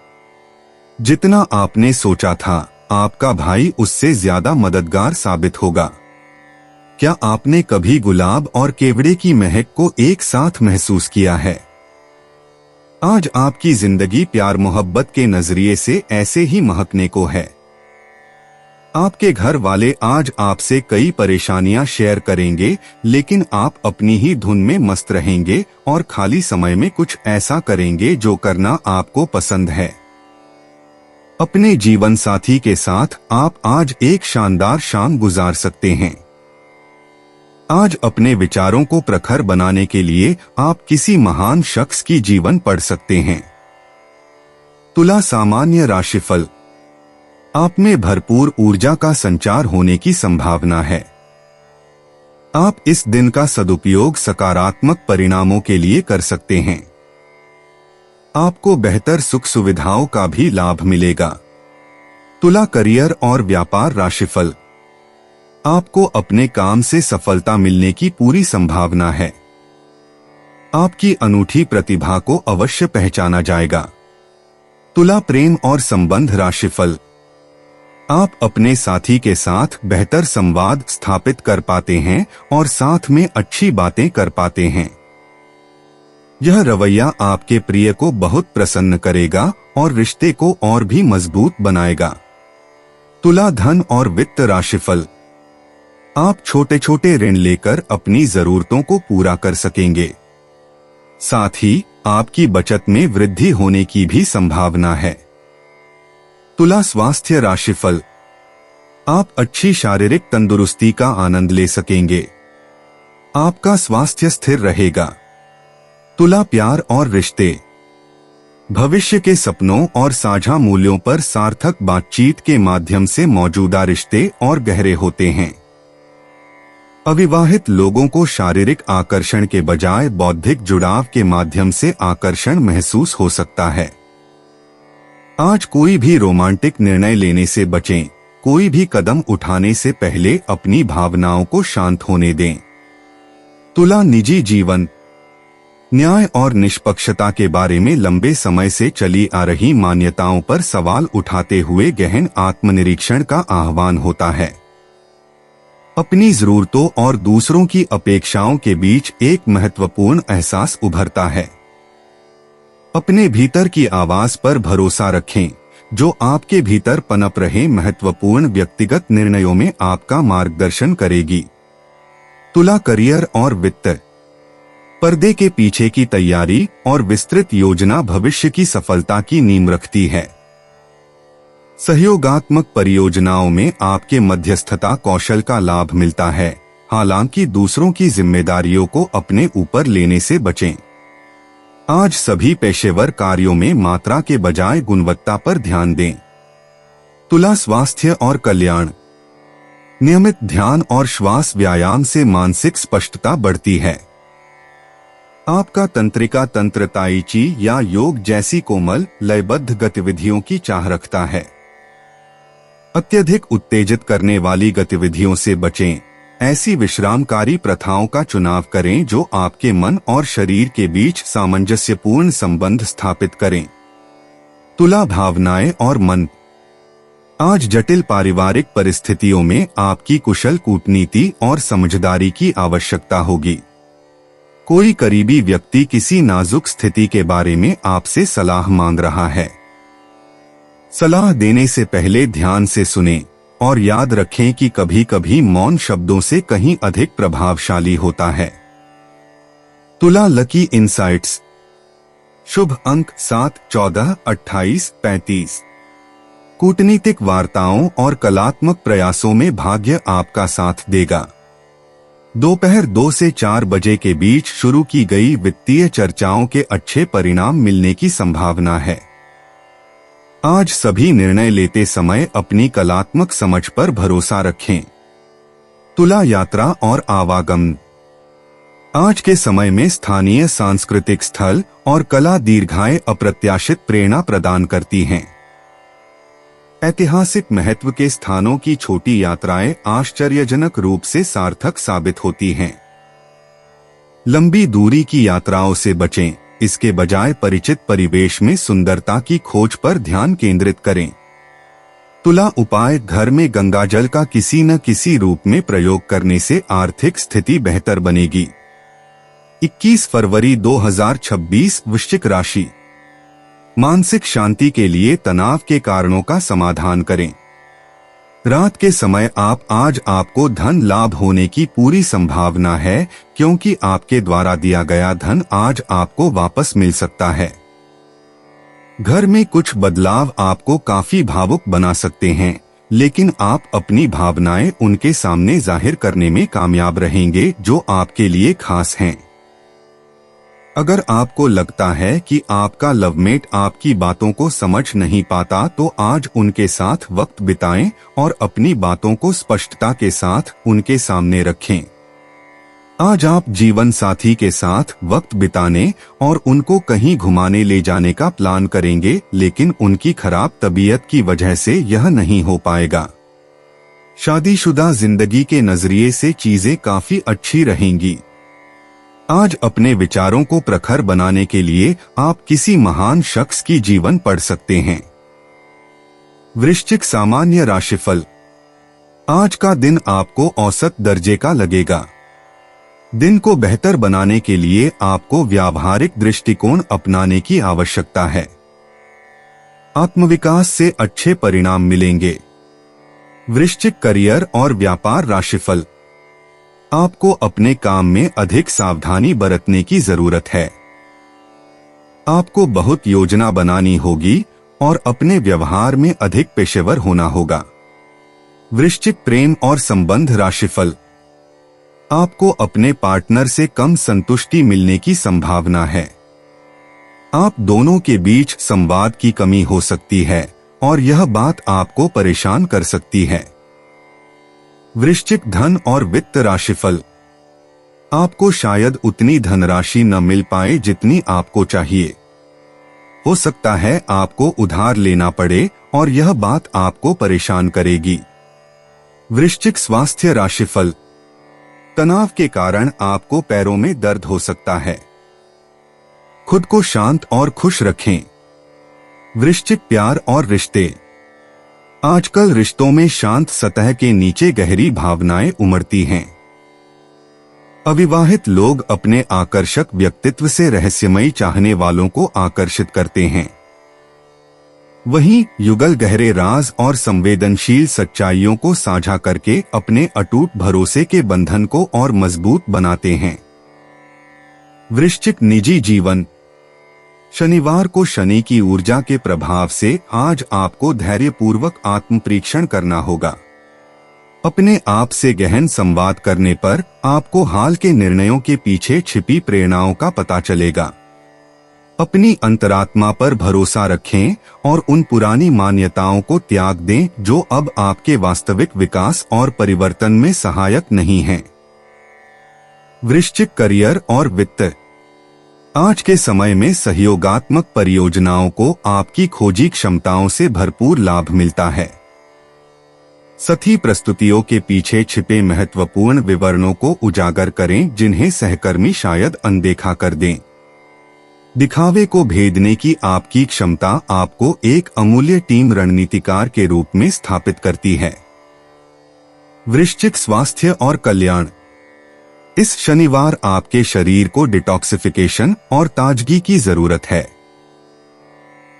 जितना आपने सोचा था, आपका भाई उससे ज्यादा मददगार साबित होगा। क्या आपने कभी गुलाब और केवड़े की महक को एक साथ महसूस किया है? आज आपकी जिंदगी प्यार मोहब्बत के नजरिए से ऐसे ही महकने को है। आपके घर वाले आज आपसे कई परेशानियां शेयर करेंगे, लेकिन आप अपनी ही धुन में मस्त रहेंगे और खाली समय में कुछ ऐसा करेंगे जो करना आपको पसंद है। अपने जीवन साथी के साथ आप आज एक शानदार शाम गुजार सकते हैं। आज अपने विचारों को प्रखर बनाने के लिए आप किसी महान शख्स की जीवन पढ़ सकते हैं। तुला सामान्य राशिफल। आप में भरपूर ऊर्जा का संचार होने की संभावना है। आप इस दिन का सदुपयोग सकारात्मक परिणामों के लिए कर सकते हैं। आपको बेहतर सुख सुविधाओं का भी लाभ मिलेगा। तुला करियर और व्यापार राशिफल। आपको अपने काम से सफलता मिलने की पूरी संभावना है। आपकी अनूठी प्रतिभा को अवश्य पहचाना जाएगा। तुला प्रेम और संबंध राशिफल। आप अपने साथी के साथ बेहतर संवाद स्थापित कर पाते हैं और साथ में अच्छी बातें कर पाते हैं। यह रवैया आपके प्रिय को बहुत प्रसन्न करेगा और रिश्ते को और भी मजबूत बनाएगा। तुला धन और वित्त राशिफल। आप छोटे छोटे ऋण लेकर अपनी जरूरतों को पूरा कर सकेंगे। साथ ही आपकी बचत में वृद्धि होने की भी संभावना है। तुला स्वास्थ्य राशिफल। आप अच्छी शारीरिक तंदुरुस्ती का आनंद ले सकेंगे। आपका स्वास्थ्य स्थिर रहेगा। तुला प्यार और रिश्ते। भविष्य के सपनों और साझा मूल्यों पर सार्थक बातचीत के माध्यम से मौजूदा रिश्ते और गहरे होते हैं। अविवाहित लोगों को शारीरिक आकर्षण के बजाय बौद्धिक जुड़ाव के माध्यम से आकर्षण महसूस हो सकता है। आज कोई भी रोमांटिक निर्णय लेने से बचें। कोई भी कदम उठाने से पहले अपनी भावनाओं को शांत होने दें। तुला निजी जीवन। न्याय और निष्पक्षता के बारे में लंबे समय से चली आ रही मान्यताओं पर सवाल उठाते हुए गहन आत्मनिरीक्षण का आह्वान होता है। अपनी जरूरतों और दूसरों की अपेक्षाओं के बीच एक महत्वपूर्ण एहसास उभरता है। अपने भीतर की आवाज पर भरोसा रखें, जो आपके भीतर पनप रहे महत्वपूर्ण व्यक्तिगत निर्णयों में आपका मार्गदर्शन करेगी। तुला करियर और वित्त। पर्दे के पीछे की तैयारी और विस्तृत योजना भविष्य की सफलता की नींव रखती है। सहयोगात्मक परियोजनाओं में आपके मध्यस्थता कौशल का लाभ मिलता है, हालांकि दूसरों की जिम्मेदारियों को अपने ऊपर लेने से बचें। आज सभी पेशेवर कार्यों में मात्रा के बजाय गुणवत्ता पर ध्यान दें। तुला स्वास्थ्य और कल्याण। नियमित ध्यान और श्वास व्यायाम से मानसिक स्पष्टता बढ़ती है। आपका तंत्रिका तंत्र ताई ची या योग जैसी कोमल लयबद्ध गतिविधियों की चाह रखता है। अत्यधिक उत्तेजित करने वाली गतिविधियों से बचें। ऐसी विश्रामकारी प्रथाओं का चुनाव करें जो आपके मन और शरीर के बीच सामंजस्यपूर्ण संबंध स्थापित करें। तुला भावनाएं और मन। आज जटिल पारिवारिक परिस्थितियों में आपकी कुशल कूटनीति और समझदारी की आवश्यकता होगी। कोई करीबी व्यक्ति किसी नाजुक स्थिति के बारे में आपसे सलाह मांग रहा है। सलाह देने से पहले ध्यान से सुनें और याद रखें कि कभी-कभी मौन शब्दों से कहीं अधिक प्रभावशाली होता है। तुला लकी इनसाइट्स। शुभ अंक 7, 14, 28, 35। कूटनीतिक वार्ताओं और कलात्मक प्रयासों में भाग्य आपका साथ देगा। दोपहर 2 से 4 बजे के बीच शुरू की गई वित्तीय चर्चाओं के अच्छे परिणाम मिलने की संभावना है। आज सभी निर्णय लेते समय अपनी कलात्मक समझ पर भरोसा रखें। तुला यात्रा और आवागमन। आज के समय में स्थानीय सांस्कृतिक स्थल और कला दीर्घाएं अप्रत्याशित प्रेरणा प्रदान करती हैं। ऐतिहासिक महत्व के स्थानों की छोटी यात्राएं आश्चर्यजनक रूप से सार्थक साबित होती हैं। लंबी दूरी की यात्राओं से बचें। इसके बजाय परिचित परिवेश में सुंदरता की खोज पर ध्यान केंद्रित करें। तुला उपाय। घर में गंगाजल का किसी न किसी रूप में प्रयोग करने से आर्थिक स्थिति बेहतर बनेगी। 21 फरवरी 2026 वृश्चिक राशि। मानसिक शांति के लिए तनाव के कारणों का समाधान करें। रात के समय आज आपको धन लाभ होने की पूरी संभावना है, क्योंकि आपके द्वारा दिया गया धन आज आपको वापस मिल सकता है। घर में कुछ बदलाव आपको काफी भावुक बना सकते हैं, लेकिन आप अपनी भावनाएं उनके सामने जाहिर करने में कामयाब रहेंगे जो आपके लिए खास हैं। अगर आपको लगता है कि आपका लवमेट आपकी बातों को समझ नहीं पाता, तो आज उनके साथ वक्त बिताएं और अपनी बातों को स्पष्टता के साथ उनके सामने रखें। आज आप जीवन साथी के साथ वक्त बिताने और उनको कहीं घुमाने ले जाने का प्लान करेंगे, लेकिन उनकी खराब तबीयत की वजह से यह नहीं हो पाएगा। शादीशुदा जिंदगी के नजरिए से चीजें काफी अच्छी रहेंगी। आज अपने विचारों को प्रखर बनाने के लिए आप किसी महान शख्स की जीवन पढ़ सकते हैं। वृश्चिक सामान्य राशिफल। आज का दिन आपको औसत दर्जे का लगेगा। दिन को बेहतर बनाने के लिए आपको व्यावहारिक दृष्टिकोण अपनाने की आवश्यकता है। आत्मविकास से अच्छे परिणाम मिलेंगे। वृश्चिक करियर और व्यापार राशिफल। आपको अपने काम में अधिक सावधानी बरतने की जरूरत है। आपको बहुत योजना बनानी होगी और अपने व्यवहार में अधिक पेशेवर होना होगा। वृश्चिक प्रेम और संबंध राशिफल। आपको अपने पार्टनर से कम संतुष्टि मिलने की संभावना है। आप दोनों के बीच संवाद की कमी हो सकती है और यह बात आपको परेशान कर सकती है। वृश्चिक धन और वित्त राशिफल। आपको शायद उतनी धनराशि न मिल पाए जितनी आपको चाहिए। हो सकता है आपको उधार लेना पड़े और यह बात आपको परेशान करेगी। वृश्चिक स्वास्थ्य राशिफल। तनाव के कारण आपको पैरों में दर्द हो सकता है। खुद को शांत और खुश रखें। वृश्चिक प्यार और रिश्ते। आजकल रिश्तों में शांत सतह के नीचे गहरी भावनाएं उमड़ती हैं। अविवाहित लोग अपने आकर्षक व्यक्तित्व से रहस्यमयी चाहने वालों को आकर्षित करते हैं। वहीं युगल गहरे राज और संवेदनशील सच्चाइयों को साझा करके अपने अटूट भरोसे के बंधन को और मजबूत बनाते हैं। वृश्चिक निजी जीवन। शनिवार को शनि की ऊर्जा के प्रभाव से आज आपको धैर्यपूर्वक आत्म परीक्षण करना होगा। अपने आप से गहन संवाद करने पर आपको हाल के निर्णयों के पीछे छिपी प्रेरणाओं का पता चलेगा। अपनी अंतरात्मा पर भरोसा रखें और उन पुरानी मान्यताओं को त्याग दें जो अब आपके वास्तविक विकास और परिवर्तन में सहायक नहीं हैं। वृश्चिक करियर और वित्त। आज के समय में सहयोगात्मक परियोजनाओं को आपकी खोजी क्षमताओं से भरपूर लाभ मिलता है। साथी प्रस्तुतियों के पीछे छिपे महत्वपूर्ण विवरणों को उजागर करें जिन्हें सहकर्मी शायद अनदेखा कर दें। दिखावे को भेदने की आपकी क्षमता आपको एक अमूल्य टीम रणनीतिकार के रूप में स्थापित करती है। वृश्चिक स्वास्थ्य और कल्याण। इस शनिवार आपके शरीर को डिटॉक्सिफिकेशन और ताजगी की जरूरत है।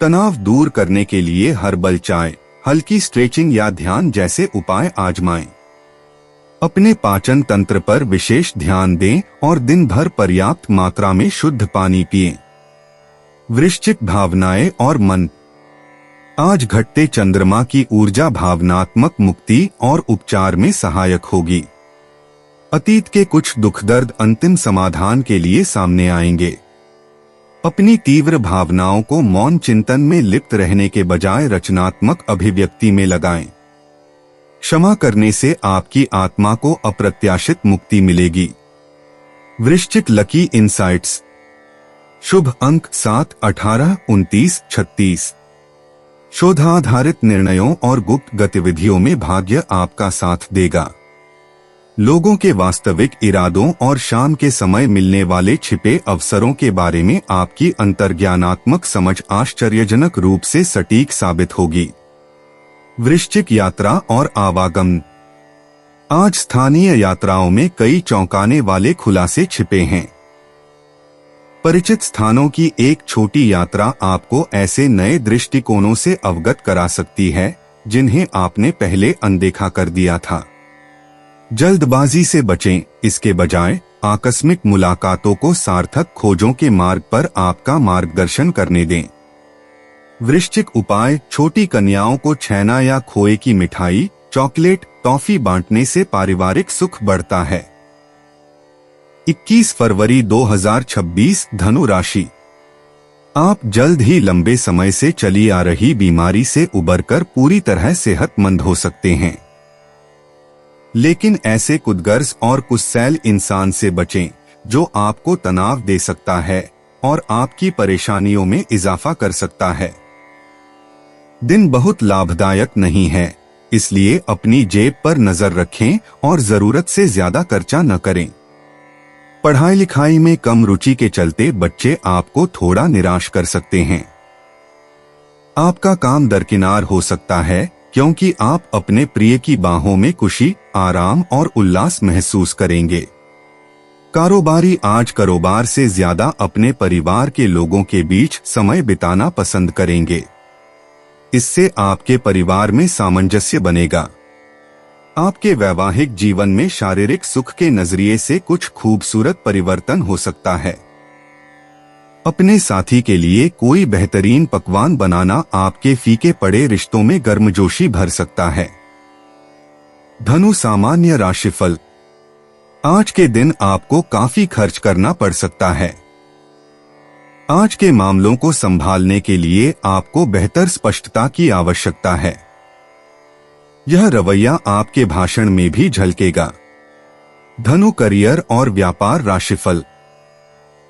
तनाव दूर करने के लिए हर्बल चाय, हल्की स्ट्रेचिंग या ध्यान जैसे उपाय आजमाएं। अपने पाचन तंत्र पर विशेष ध्यान दें और दिन भर पर्याप्त मात्रा में शुद्ध पानी पिएं। वृश्चिक भावनाएं और मन। आज घटते चंद्रमा की ऊर्जा भावनात्मक मुक्ति और उपचार में सहायक होगी। अतीत के कुछ दुख दर्द अंतिम समाधान के लिए सामने आएंगे। अपनी तीव्र भावनाओं को मौन चिंतन में लिप्त रहने के बजाय रचनात्मक अभिव्यक्ति में लगाएं। क्षमा करने से आपकी आत्मा को अप्रत्याशित मुक्ति मिलेगी। वृश्चिक लकी इंसाइट्स। शुभ अंक 7, 18, 29, 36। शोधाधारित निर्णयों और गुप्त गतिविधियों में भाग्य आपका साथ देगा। लोगों के वास्तविक इरादों और शाम के समय मिलने वाले छिपे अवसरों के बारे में आपकी अंतर्ज्ञानात्मक समझ आश्चर्यजनक रूप से सटीक साबित होगी। वृश्चिक यात्रा और आवागमन। आज स्थानीय यात्राओं में कई चौंकाने वाले खुलासे छिपे हैं। परिचित स्थानों की एक छोटी यात्रा आपको ऐसे नए दृष्टिकोणों से अवगत करा सकती है जिन्हें आपने पहले अनदेखा कर दिया था। जल्दबाजी से बचें, इसके बजाय आकस्मिक मुलाकातों को सार्थक खोजों के मार्ग पर आपका मार्गदर्शन करने दें। वृश्चिक उपाय। छोटी कन्याओं को छेना या खोए की मिठाई, चॉकलेट, टॉफी बांटने से पारिवारिक सुख बढ़ता है। 21 फरवरी 2026 धनु राशि। आप जल्द ही लंबे समय से चली आ रही बीमारी से उबरकर पूरी तरह सेहतमंद हो सकते हैं। लेकिन ऐसे कुदगर्ज और कुस्सैल इंसान से बचें जो आपको तनाव दे सकता है और आपकी परेशानियों में इजाफा कर सकता है। दिन बहुत लाभदायक नहीं है, इसलिए अपनी जेब पर नजर रखें और जरूरत से ज्यादा खर्चा न करें। पढ़ाई लिखाई में कम रुचि के चलते बच्चे आपको थोड़ा निराश कर सकते हैं। आपका काम दरकिनार हो सकता है क्योंकि आप अपने प्रिय की बाहों में खुशी, आराम और उल्लास महसूस करेंगे। कारोबारी आज कारोबार से ज्यादा अपने परिवार के लोगों के बीच समय बिताना पसंद करेंगे। इससे आपके परिवार में सामंजस्य बनेगा। आपके वैवाहिक जीवन में शारीरिक सुख के नजरिए से कुछ खूबसूरत परिवर्तन हो सकता है। अपने साथी के लिए कोई बेहतरीन पकवान बनाना आपके फीके पड़े रिश्तों में गर्मजोशी भर सकता है। धनु सामान्य राशिफल। आज के दिन आपको काफी खर्च करना पड़ सकता है। आज के मामलों को संभालने के लिए आपको बेहतर स्पष्टता की आवश्यकता है। यह रवैया आपके भाषण में भी झलकेगा। धनु करियर और व्यापार राशिफल।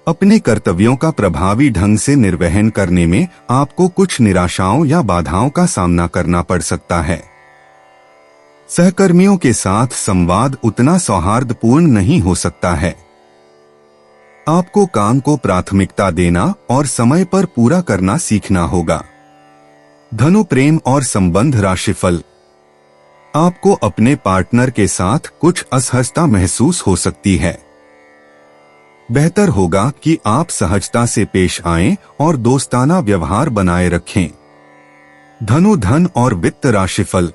अपने कर्तव्यों का प्रभावी ढंग से निर्वहन करने में आपको कुछ निराशाओं या बाधाओं का सामना करना पड़ सकता है। सहकर्मियों के साथ संवाद उतना सौहार्दपूर्ण नहीं हो सकता है। आपको काम को प्राथमिकता देना और समय पर पूरा करना सीखना होगा। धनु प्रेम और संबंध राशिफल। आपको अपने पार्टनर के साथ कुछ असहजता महसूस हो सकती है। बेहतर होगा कि आप सहजता से पेश आएं और दोस्ताना व्यवहार बनाए रखें। धनु धन और वित्त राशिफल।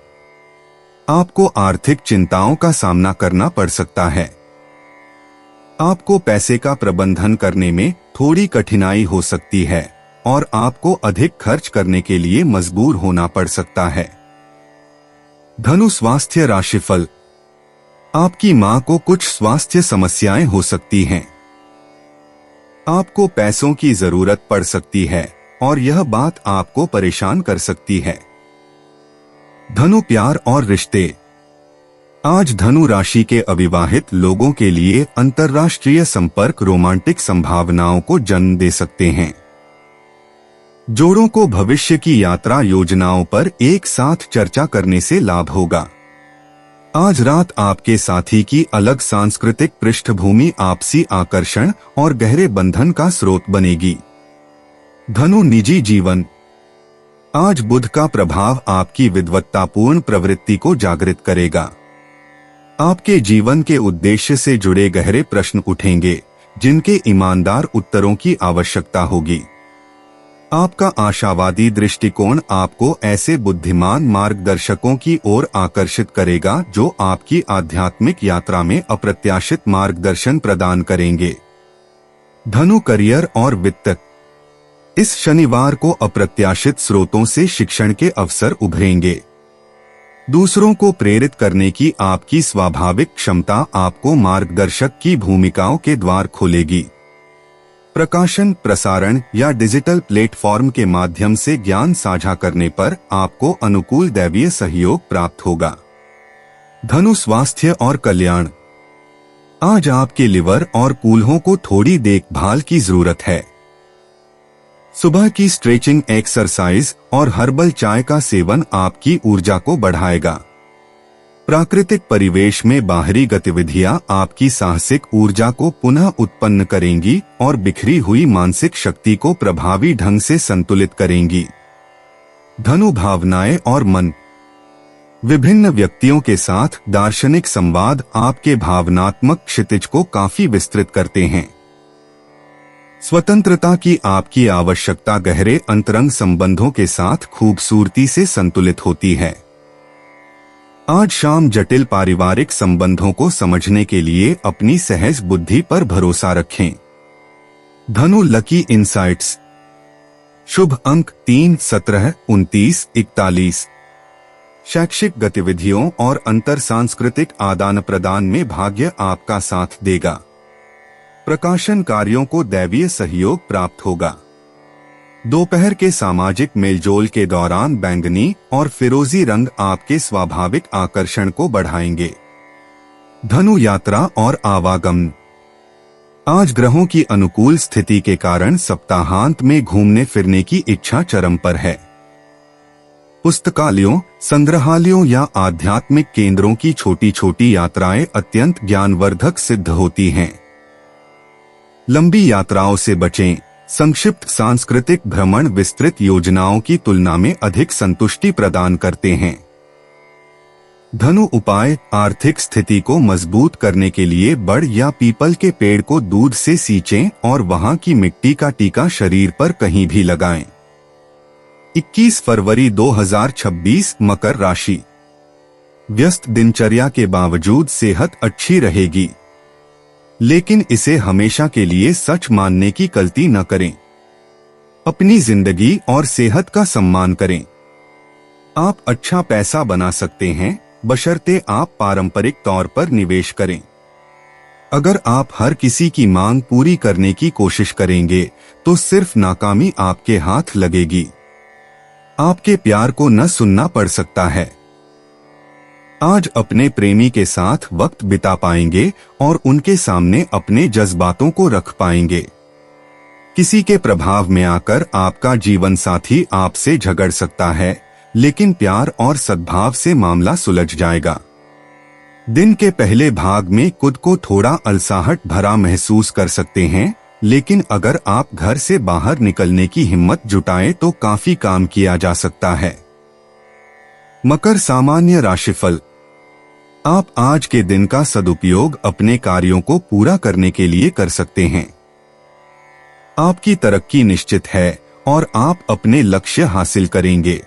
आपको आर्थिक चिंताओं का सामना करना पड़ सकता है। आपको पैसे का प्रबंधन करने में थोड़ी कठिनाई हो सकती है और आपको अधिक खर्च करने के लिए मजबूर होना पड़ सकता है। धनु स्वास्थ्य राशिफल। आपकी मां को कुछ स्वास्थ्य समस्याएं हो सकती हैं। आपको पैसों की जरूरत पड़ सकती है और यह बात आपको परेशान कर सकती है। धनु, प्यार और रिश्ते। आज धनु राशि के अविवाहित लोगों के लिए अंतर्राष्ट्रीय संपर्क रोमांटिक संभावनाओं को जन्म दे सकते हैं। जोड़ों को भविष्य की यात्रा योजनाओं पर एक साथ चर्चा करने से लाभ होगा। आज रात आपके साथी की अलग सांस्कृतिक पृष्ठभूमि आपसी आकर्षण और गहरे बंधन का स्रोत बनेगी। धनु, निजी जीवन। आज बुध का प्रभाव आपकी विद्वत्तापूर्ण प्रवृत्ति को जागृत करेगा। आपके जीवन के उद्देश्य से जुड़े गहरे प्रश्न उठेंगे, जिनके ईमानदार उत्तरों की आवश्यकता होगी। आपका आशावादी दृष्टिकोण आपको ऐसे बुद्धिमान मार्गदर्शकों की ओर आकर्षित करेगा जो आपकी आध्यात्मिक यात्रा में अप्रत्याशित मार्गदर्शन प्रदान करेंगे। धनु, करियर और वित्त। इस शनिवार को अप्रत्याशित स्रोतों से शिक्षण के अवसर उभरेंगे। दूसरों को प्रेरित करने की आपकी स्वाभाविक क्षमता आपको मार्गदर्शक की भूमिकाओं के द्वार खोलेगी। प्रकाशन, प्रसारण या डिजिटल प्लेटफॉर्म के माध्यम से ज्ञान साझा करने पर आपको अनुकूल दैवीय सहयोग प्राप्त होगा। धनु, स्वास्थ्य और कल्याण। आज आपके लिवर और कूल्हों को थोड़ी देखभाल की जरूरत है। सुबह की स्ट्रेचिंग एक्सरसाइज और हर्बल चाय का सेवन आपकी ऊर्जा को बढ़ाएगा। प्राकृतिक परिवेश में बाहरी गतिविधियां आपकी साहसिक ऊर्जा को पुनः उत्पन्न करेंगी और बिखरी हुई मानसिक शक्ति को प्रभावी ढंग से संतुलित करेंगी। धनु, भावनाएं और मन। विभिन्न व्यक्तियों के साथ दार्शनिक संवाद आपके भावनात्मक क्षितिज को काफी विस्तृत करते हैं। स्वतंत्रता की आपकी आवश्यकता गहरे अंतरंग संबंधों के साथ खूबसूरती से संतुलित होती है। आज शाम जटिल पारिवारिक संबंधों को समझने के लिए अपनी सहज बुद्धि पर भरोसा रखें। धनु, लकी इंसाइट्स। शुभ अंक 3, 17, 29, 41। शैक्षिक गतिविधियों और अंतर सांस्कृतिक आदान प्रदान में भाग्य आपका साथ देगा। प्रकाशन कार्यों को दैवीय सहयोग प्राप्त होगा। दोपहर के सामाजिक मेलजोल के दौरान बैंगनी और फिरोजी रंग आपके स्वाभाविक आकर्षण को बढ़ाएंगे। धनु, यात्रा और आवागमन। आज ग्रहों की अनुकूल स्थिति के कारण सप्ताहांत में घूमने फिरने की इच्छा चरम पर है। पुस्तकालयों, संग्रहालयों या आध्यात्मिक केंद्रों की छोटी छोटी यात्राएं अत्यंत ज्ञानवर्धक सिद्ध होती हैं। लंबी यात्राओं से बचें। संक्षिप्त सांस्कृतिक भ्रमण विस्तृत योजनाओं की तुलना में अधिक संतुष्टि प्रदान करते हैं। धनु, उपाय। आर्थिक स्थिति को मजबूत करने के लिए बड़ या पीपल के पेड़ को दूध से सींचें और वहां की मिट्टी का टीका शरीर पर कहीं भी लगाएं। 21 फरवरी 2026, मकर राशि। व्यस्त दिनचर्या के बावजूद सेहत अच्छी रहेगी, लेकिन इसे हमेशा के लिए सच मानने की गलती न करें। अपनी जिंदगी और सेहत का सम्मान करें। आप अच्छा पैसा बना सकते हैं, बशर्ते आप पारंपरिक तौर पर निवेश करें। अगर आप हर किसी की मांग पूरी करने की कोशिश करेंगे तो सिर्फ नाकामी आपके हाथ लगेगी। आपके प्यार को न सुनना पड़ सकता है। आज अपने प्रेमी के साथ वक्त बिता पाएंगे और उनके सामने अपने जज्बातों को रख पाएंगे। किसी के प्रभाव में आकर आपका जीवन साथी आपसे झगड़ सकता है, लेकिन प्यार और सद्भाव से मामला सुलझ जाएगा। दिन के पहले भाग में खुद को थोड़ा अलसाहट भरा महसूस कर सकते हैं, लेकिन अगर आप घर से बाहर निकलने की हिम्मत जुटाएं तो काफी काम किया जा सकता है। मकर, सामान्य राशिफल। आप आज के दिन का सदुपयोग अपने कार्यों को पूरा करने के लिए कर सकते हैं। आपकी तरक्की निश्चित है और आप अपने लक्ष्य हासिल करेंगे।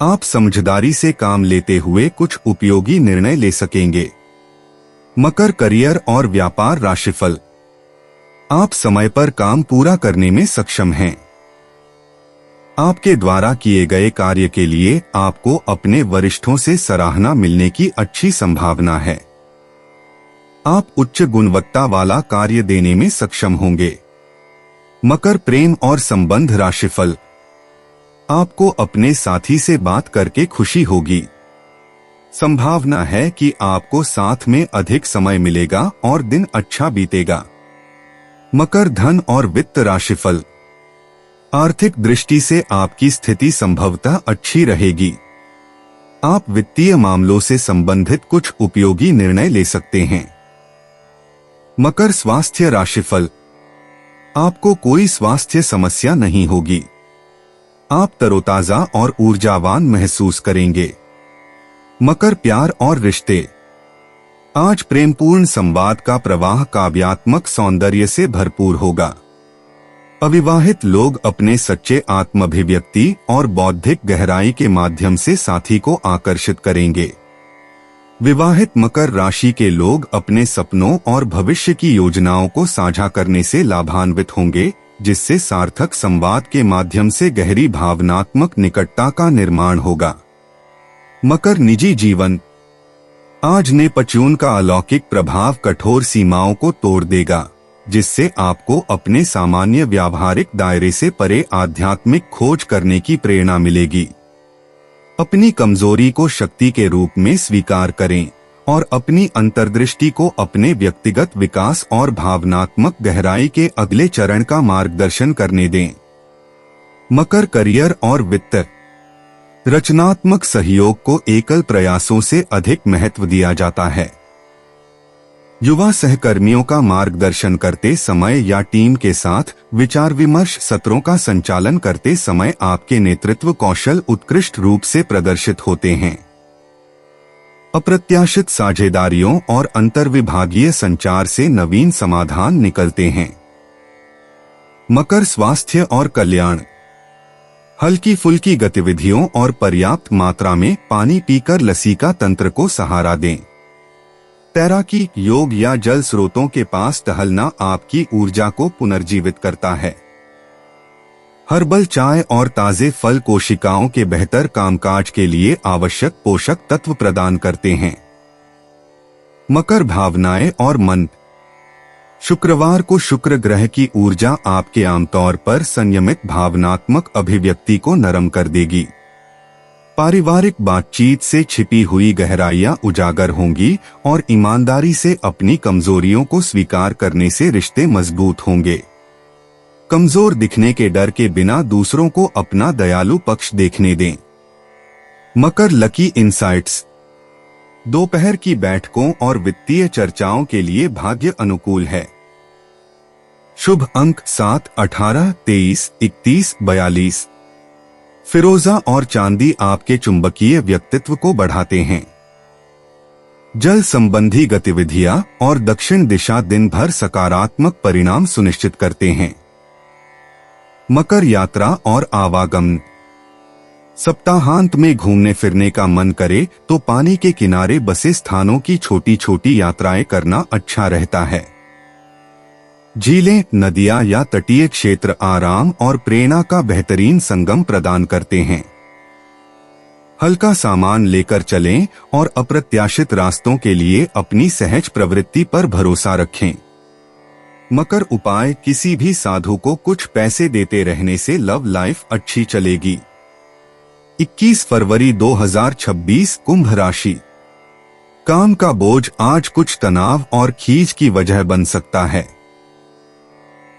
आप समझदारी से काम लेते हुए कुछ उपयोगी निर्णय ले सकेंगे। मकर, करियर और व्यापार राशिफल। आप समय पर काम पूरा करने में सक्षम हैं। आपके द्वारा किए गए कार्य के लिए आपको अपने वरिष्ठों से सराहना मिलने की अच्छी संभावना है। आप उच्च गुणवत्ता वाला कार्य देने में सक्षम होंगे। मकर प्रेम और संबंध राशिफल। आपको अपने साथी से बात करके खुशी होगी। संभावना है कि आपको साथ में अधिक समय मिलेगा और दिन अच्छा बीतेगा। मकर धन और वित्त राशिफल। आर्थिक दृष्टि से आपकी स्थिति संभवतः अच्छी रहेगी। आप वित्तीय मामलों से संबंधित कुछ उपयोगी निर्णय ले सकते हैं। मकर स्वास्थ्य राशिफल। आपको कोई स्वास्थ्य समस्या नहीं होगी। आप तरोताजा और ऊर्जावान महसूस करेंगे। मकर प्यार और रिश्ते। आज प्रेमपूर्ण संवाद का प्रवाह काव्यात्मक सौंदर्य से भरपूर होगा। अविवाहित लोग अपने सच्चे आत्माभिव्यक्ति और बौद्धिक गहराई के माध्यम से साथी को आकर्षित करेंगे। विवाहित मकर राशि के लोग अपने सपनों और भविष्य की योजनाओं को साझा करने से लाभान्वित होंगे, जिससे सार्थक संवाद के माध्यम से गहरी भावनात्मक निकटता का निर्माण होगा। मकर निजी जीवन। आज नेपच्यून का अलौकिक प्रभाव कठोर सीमाओं को तोड़ देगा, जिससे आपको अपने सामान्य व्यावहारिक दायरे से परे आध्यात्मिक खोज करने की प्रेरणा मिलेगी। अपनी कमजोरी को शक्ति के रूप में स्वीकार करें और अपनी अंतर्दृष्टि को अपने व्यक्तिगत विकास और भावनात्मक गहराई के अगले चरण का मार्गदर्शन करने दें। मकर करियर और वित्त। रचनात्मक सहयोग को एकल प्रयासों से अधिक महत्व दिया जाता है। युवा सहकर्मियों का मार्गदर्शन करते समय या टीम के साथ विचार विमर्श सत्रों का संचालन करते समय आपके नेतृत्व कौशल उत्कृष्ट रूप से प्रदर्शित होते हैं। अप्रत्याशित साझेदारियों और अंतर्विभागीय संचार से नवीन समाधान निकलते हैं। मकर स्वास्थ्य और कल्याण। हल्की फुल्की गतिविधियों और पर्याप्त मात्रा में पानी पीकर लसीका तंत्र को सहारा दें। तैराकी, योग या जल स्रोतों के पास टहलना आपकी ऊर्जा को पुनर्जीवित करता है। हर्बल चाय और ताजे फल कोशिकाओं के बेहतर कामकाज के लिए आवश्यक पोषक तत्व प्रदान करते हैं। मकर भावनाएं और मन। शुक्रवार को शुक्र ग्रह की ऊर्जा आपके आमतौर पर संयमित भावनात्मक अभिव्यक्ति को नरम कर देगी। पारिवारिक बातचीत से छिपी हुई गहराइयां उजागर होंगी और ईमानदारी से अपनी कमजोरियों को स्वीकार करने से रिश्ते मजबूत होंगे। कमजोर दिखने के डर के बिना दूसरों को अपना दयालु पक्ष देखने दें। मकर लकी इंसाइट्स। दोपहर की बैठकों और वित्तीय चर्चाओं के लिए भाग्य अनुकूल है। शुभ अंक 7, 18, 23, 31, 42। फिरोजा और चांदी आपके चुंबकीय व्यक्तित्व को बढ़ाते हैं। जल संबंधी गतिविधियां और दक्षिण दिशा दिन भर सकारात्मक परिणाम सुनिश्चित करते हैं। मकर यात्रा और आवागमन। सप्ताहांत में घूमने फिरने का मन करे तो पानी के किनारे बसे स्थानों की छोटी छोटी यात्राएं करना अच्छा रहता है। झीलें, नदियां या तटीय क्षेत्र आराम और प्रेरणा का बेहतरीन संगम प्रदान करते हैं। हल्का सामान लेकर चलें और अप्रत्याशित रास्तों के लिए अपनी सहज प्रवृत्ति पर भरोसा रखें। मकर उपाय। किसी भी साधु को कुछ पैसे देते रहने से लव लाइफ अच्छी चलेगी। 21 फरवरी 2026 कुंभ राशि। काम का बोझ आज कुछ तनाव और खींच की वजह बन सकता है।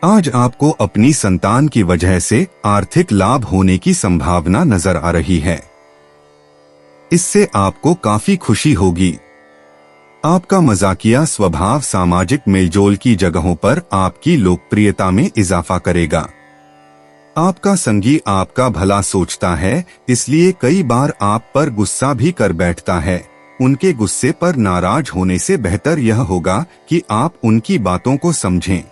आज आपको अपनी संतान की वजह से आर्थिक लाभ होने की संभावना नजर आ रही है। इससे आपको काफी खुशी होगी। आपका मजाकिया स्वभाव सामाजिक मेलजोल की जगहों पर आपकी लोकप्रियता में इजाफा करेगा। आपका संगी आपका भला सोचता है, इसलिए कई बार आप पर गुस्सा भी कर बैठता है। उनके गुस्से पर नाराज होने से बेहतर यह होगा कि आप उनकी बातों को समझें।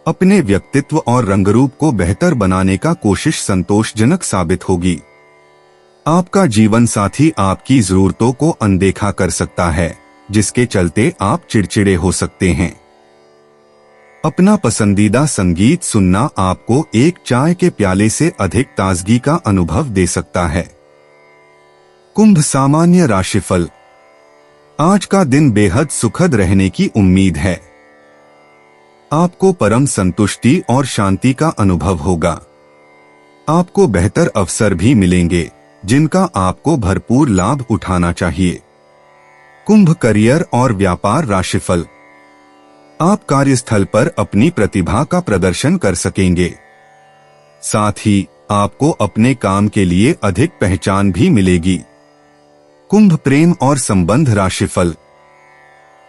अपने व्यक्तित्व और रंगरूप को बेहतर बनाने का कोशिश संतोषजनक साबित होगी। आपका जीवन साथी आपकी जरूरतों को अनदेखा कर सकता है, जिसके चलते आप चिड़चिड़े हो सकते हैं। अपना पसंदीदा संगीत सुनना आपको एक चाय के प्याले से अधिक ताजगी का अनुभव दे सकता है। कुंभ सामान्य राशिफल। आज का दिन बेहद सुखद रहने की उम्मीद है। आपको परम संतुष्टि और शांति का अनुभव होगा। आपको बेहतर अवसर भी मिलेंगे जिनका आपको भरपूर लाभ उठाना चाहिए। कुंभ करियर और व्यापार राशिफल। आप कार्यस्थल पर अपनी प्रतिभा का प्रदर्शन कर सकेंगे। साथ ही आपको अपने काम के लिए अधिक पहचान भी मिलेगी। कुंभ प्रेम और संबंध राशिफल।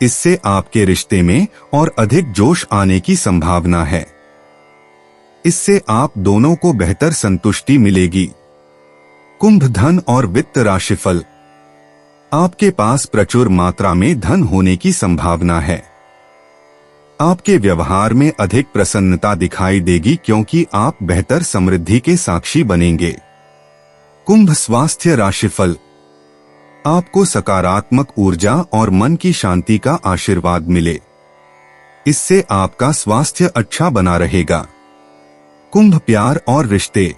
इससे आपके रिश्ते में और अधिक जोश आने की संभावना है। इससे आप दोनों को बेहतर संतुष्टि मिलेगी। कुंभ धन और वित्त राशिफल। आपके पास प्रचुर मात्रा में धन होने की संभावना है। आपके व्यवहार में अधिक प्रसन्नता दिखाई देगी क्योंकि आप बेहतर समृद्धि के साक्षी बनेंगे। कुंभ स्वास्थ्य राशिफल। आपको सकारात्मक ऊर्जा और मन की शांति का आशीर्वाद मिले। इससे आपका स्वास्थ्य अच्छा बना रहेगा। कुंभ प्यार और रिश्ते।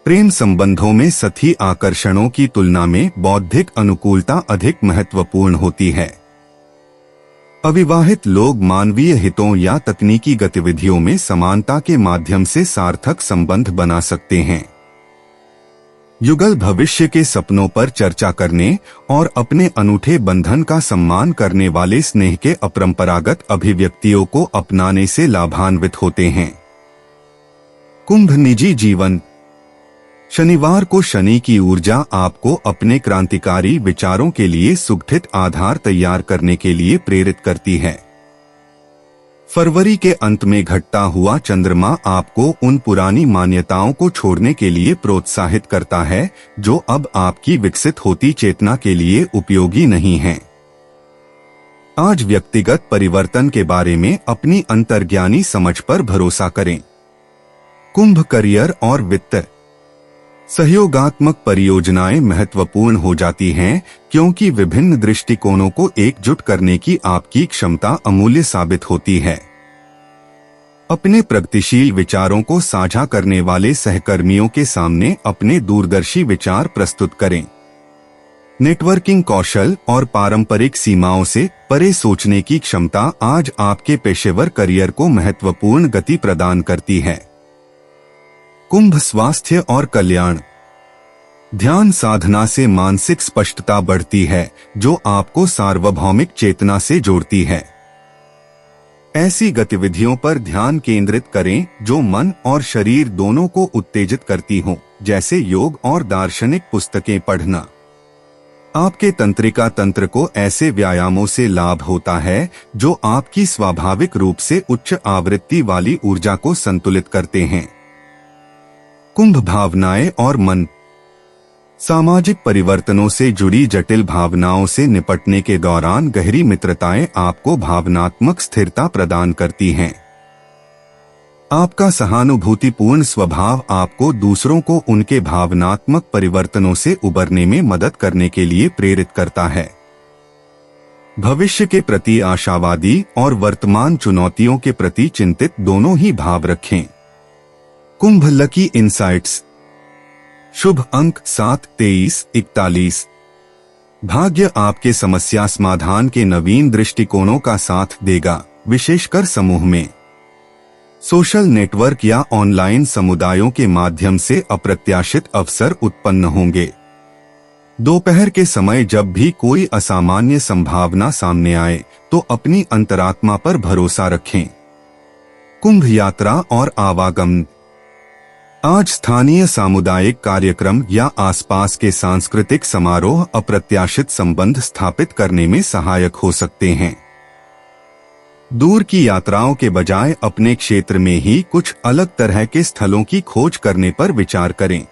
प्रेम संबंधों में सतही आकर्षणों की तुलना में बौद्धिक अनुकूलता अधिक महत्वपूर्ण होती है। अविवाहित लोग मानवीय हितों या तकनीकी गतिविधियों में समानता के माध्यम से सार्थक संबंध बना सकते हैं। युगल भविष्य के सपनों पर चर्चा करने और अपने अनूठे बंधन का सम्मान करने वाले स्नेह के अपरंपरागत अभिव्यक्तियों को अपनाने से लाभान्वित होते हैं। कुंभ निजी जीवन। शनिवार को शनि की ऊर्जा आपको अपने क्रांतिकारी विचारों के लिए सुगठित आधार तैयार करने के लिए प्रेरित करती है। फरवरी के अंत में घटता हुआ चंद्रमा आपको उन पुरानी मान्यताओं को छोड़ने के लिए प्रोत्साहित करता है जो अब आपकी विकसित होती चेतना के लिए उपयोगी नहीं हैं। आज व्यक्तिगत परिवर्तन के बारे में अपनी अंतर्ज्ञानी समझ पर भरोसा करें। कुंभ करियर और वित्त। सहयोगात्मक परियोजनाएं महत्वपूर्ण हो जाती हैं क्योंकि विभिन्न दृष्टिकोणों को एकजुट करने की आपकी क्षमता अमूल्य साबित होती है। अपने प्रगतिशील विचारों को साझा करने वाले सहकर्मियों के सामने अपने दूरदर्शी विचार प्रस्तुत करें। नेटवर्किंग कौशल और पारंपरिक सीमाओं से परे सोचने की क्षमता आज आपके पेशेवर करियर को महत्वपूर्ण गति प्रदान करती है। कुंभ स्वास्थ्य और कल्याण। ध्यान साधना से मानसिक स्पष्टता बढ़ती है जो आपको सार्वभौमिक चेतना से जोड़ती है। ऐसी गतिविधियों पर ध्यान केंद्रित करें जो मन और शरीर दोनों को उत्तेजित करती हों, जैसे योग और दार्शनिक पुस्तकें पढ़ना। आपके तंत्रिका तंत्र को ऐसे व्यायामों से लाभ होता है जो आपकी स्वाभाविक रूप से उच्च आवृत्ति वाली ऊर्जा को संतुलित करते हैं। कुंभ भावनाएं और मन। सामाजिक परिवर्तनों से जुड़ी जटिल भावनाओं से निपटने के दौरान गहरी मित्रताएं आपको भावनात्मक स्थिरता प्रदान करती हैं। आपका सहानुभूतिपूर्ण स्वभाव आपको दूसरों को उनके भावनात्मक परिवर्तनों से उबरने में मदद करने के लिए प्रेरित करता है। भविष्य के प्रति आशावादी और वर्तमान चुनौतियों के प्रति चिंतित दोनों ही भाव रखें। कुंभ लकी इनसाइट्स। शुभ अंक 7, 23, 41। भाग्य आपके समस्या समाधान के नवीन दृष्टिकोणों का साथ देगा, विशेषकर समूह में। सोशल नेटवर्क या ऑनलाइन समुदायों के माध्यम से अप्रत्याशित अवसर उत्पन्न होंगे। दोपहर के समय जब भी कोई असामान्य संभावना सामने आए तो अपनी अंतरात्मा पर भरोसा रखें। कुंभ यात्रा और आवागमन। आज स्थानीय सामुदायिक कार्यक्रम या आसपास के सांस्कृतिक समारोह अप्रत्याशित संबंध स्थापित करने में सहायक हो सकते हैं। दूर की यात्राओं के बजाय अपने क्षेत्र में ही कुछ अलग तरह के स्थलों की खोज करने पर विचार करें।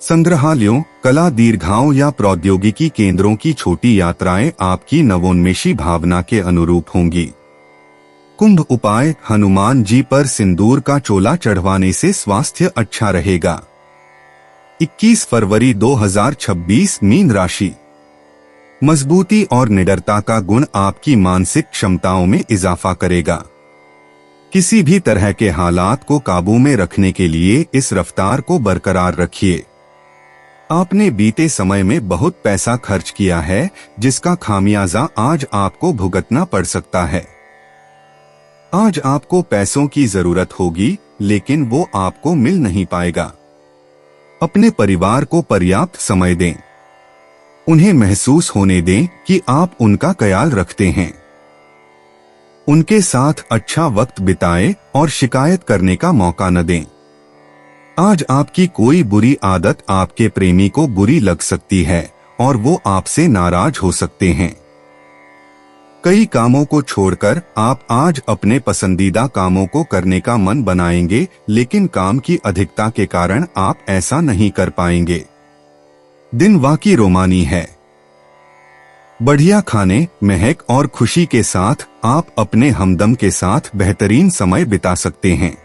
संग्रहालयों, कला दीर्घाओं या प्रौद्योगिकी केंद्रों की छोटी यात्राएं आपकी नवोन्मेषी भावना के अनुरूप होंगी। कुंभ उपाय। हनुमान जी पर सिंदूर का चोला चढ़वाने से स्वास्थ्य अच्छा रहेगा। 21 फरवरी 2026 मीन राशि। मजबूती और निडरता का गुण आपकी मानसिक क्षमताओं में इजाफा करेगा। किसी भी तरह के हालात को काबू में रखने के लिए इस रफ्तार को बरकरार रखिए। आपने बीते समय में बहुत पैसा खर्च किया है जिसका खामियाजा आज आपको भुगतना पड़ सकता है। आज आपको पैसों की जरूरत होगी, लेकिन वो आपको मिल नहीं पाएगा। अपने परिवार को पर्याप्त समय दें। उन्हें महसूस होने दें कि आप उनका ख्याल रखते हैं। उनके साथ अच्छा वक्त बिताएं और शिकायत करने का मौका न दें। आज आपकी कोई बुरी आदत आपके प्रेमी को बुरी लग सकती है और वो आपसे नाराज हो सकते हैं। कई कामों को छोड़कर आप आज अपने पसंदीदा कामों को करने का मन बनाएंगे, लेकिन काम की अधिकता के कारण आप ऐसा नहीं कर पाएंगे। दिन वाकई रोमानी है। बढ़िया खाने, महक और खुशी के साथ आप अपने हमदम के साथ बेहतरीन समय बिता सकते हैं।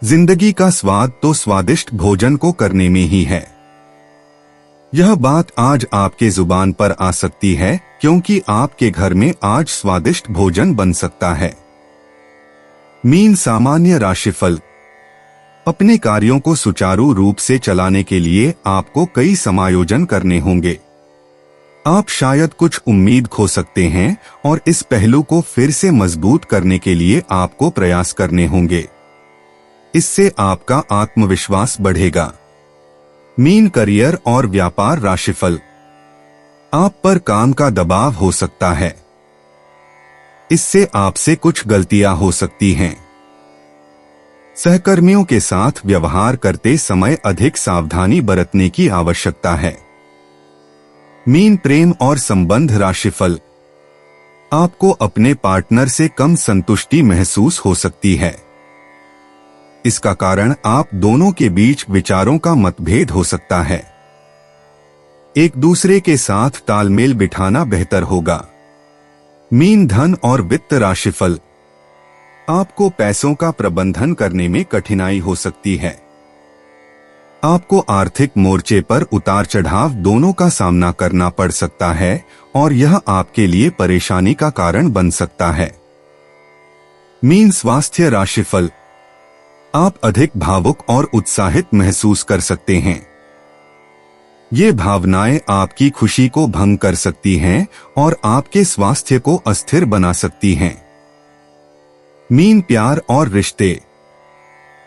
जिंदगी का स्वाद तो स्वादिष्ट भोजन को करने में ही है। यह बात आज आपके जुबान पर आ सकती है, क्योंकि आपके घर में आज स्वादिष्ट भोजन बन सकता है। मीन सामान्य राशिफल। अपने कार्यों को सुचारू रूप से चलाने के लिए आपको कई समायोजन करने होंगे। आप शायद कुछ उम्मीद खो सकते हैं और इस पहलू को फिर से मजबूत करने के लिए आपको प्रयास करने होंगे। इससे आपका आत्मविश्वास बढ़ेगा। मीन करियर और व्यापार राशिफल। आप पर काम का दबाव हो सकता है। इससे आपसे कुछ गलतियां हो सकती हैं। सहकर्मियों के साथ व्यवहार करते समय अधिक सावधानी बरतने की आवश्यकता है। मीन प्रेम और संबंध राशिफल। आपको अपने पार्टनर से कम संतुष्टि महसूस हो सकती है। इसका कारण आप दोनों के बीच विचारों का मतभेद हो सकता है। एक दूसरे के साथ तालमेल बिठाना बेहतर होगा। मीन धन और वित्त राशिफल। आपको पैसों का प्रबंधन करने में कठिनाई हो सकती है। आपको आर्थिक मोर्चे पर उतार चढ़ाव दोनों का सामना करना पड़ सकता है और यह आपके लिए परेशानी का कारण बन सकता है। मीन स्वास्थ्य राशिफल। आप अधिक भावुक और उत्साहित महसूस कर सकते हैं। ये भावनाएं आपकी खुशी को भंग कर सकती हैं और आपके स्वास्थ्य को अस्थिर बना सकती हैं। मीन प्यार और रिश्ते।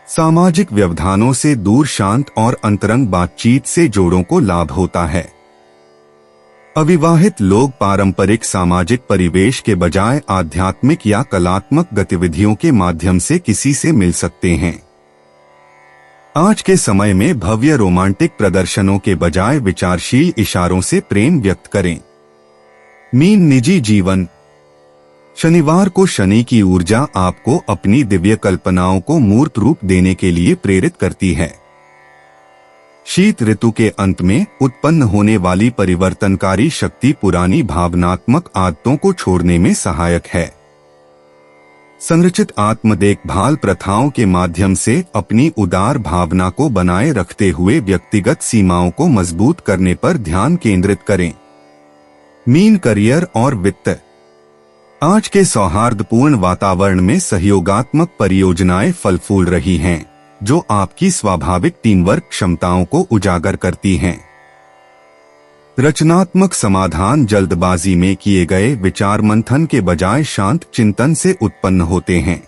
सामाजिक व्यवधानों से दूर शांत और अंतरंग बातचीत से जोड़ों को लाभ होता है। अविवाहित लोग पारंपरिक सामाजिक परिवेश के बजाय आध्यात्मिक या कलात्मक गतिविधियों के माध्यम से किसी से मिल सकते हैं। आज के समय में भव्य रोमांटिक प्रदर्शनों के बजाय विचारशील इशारों से प्रेम व्यक्त करें। मीन निजी जीवन। शनिवार को शनि की ऊर्जा आपको अपनी दिव्य कल्पनाओं को मूर्त रूप देने के लिए प्रेरित करती है। शीत ऋतु के अंत में उत्पन्न होने वाली परिवर्तनकारी शक्ति पुरानी भावनात्मक आदतों को छोड़ने में सहायक है। संरचित आत्म देखभाल प्रथाओं के माध्यम से अपनी उदार भावना को बनाए रखते हुए व्यक्तिगत सीमाओं को मजबूत करने पर ध्यान केंद्रित करें। मीन करियर और वित्त। आज के सौहार्दपूर्ण वातावरण में सहयोगात्मक परियोजनाएं फल फूल रही हैं, जो आपकी स्वाभाविक टीमवर्क क्षमताओं को उजागर करती हैं। रचनात्मक समाधान जल्दबाजी में किए गए विचार मंथन के बजाय शांत चिंतन से उत्पन्न होते हैं।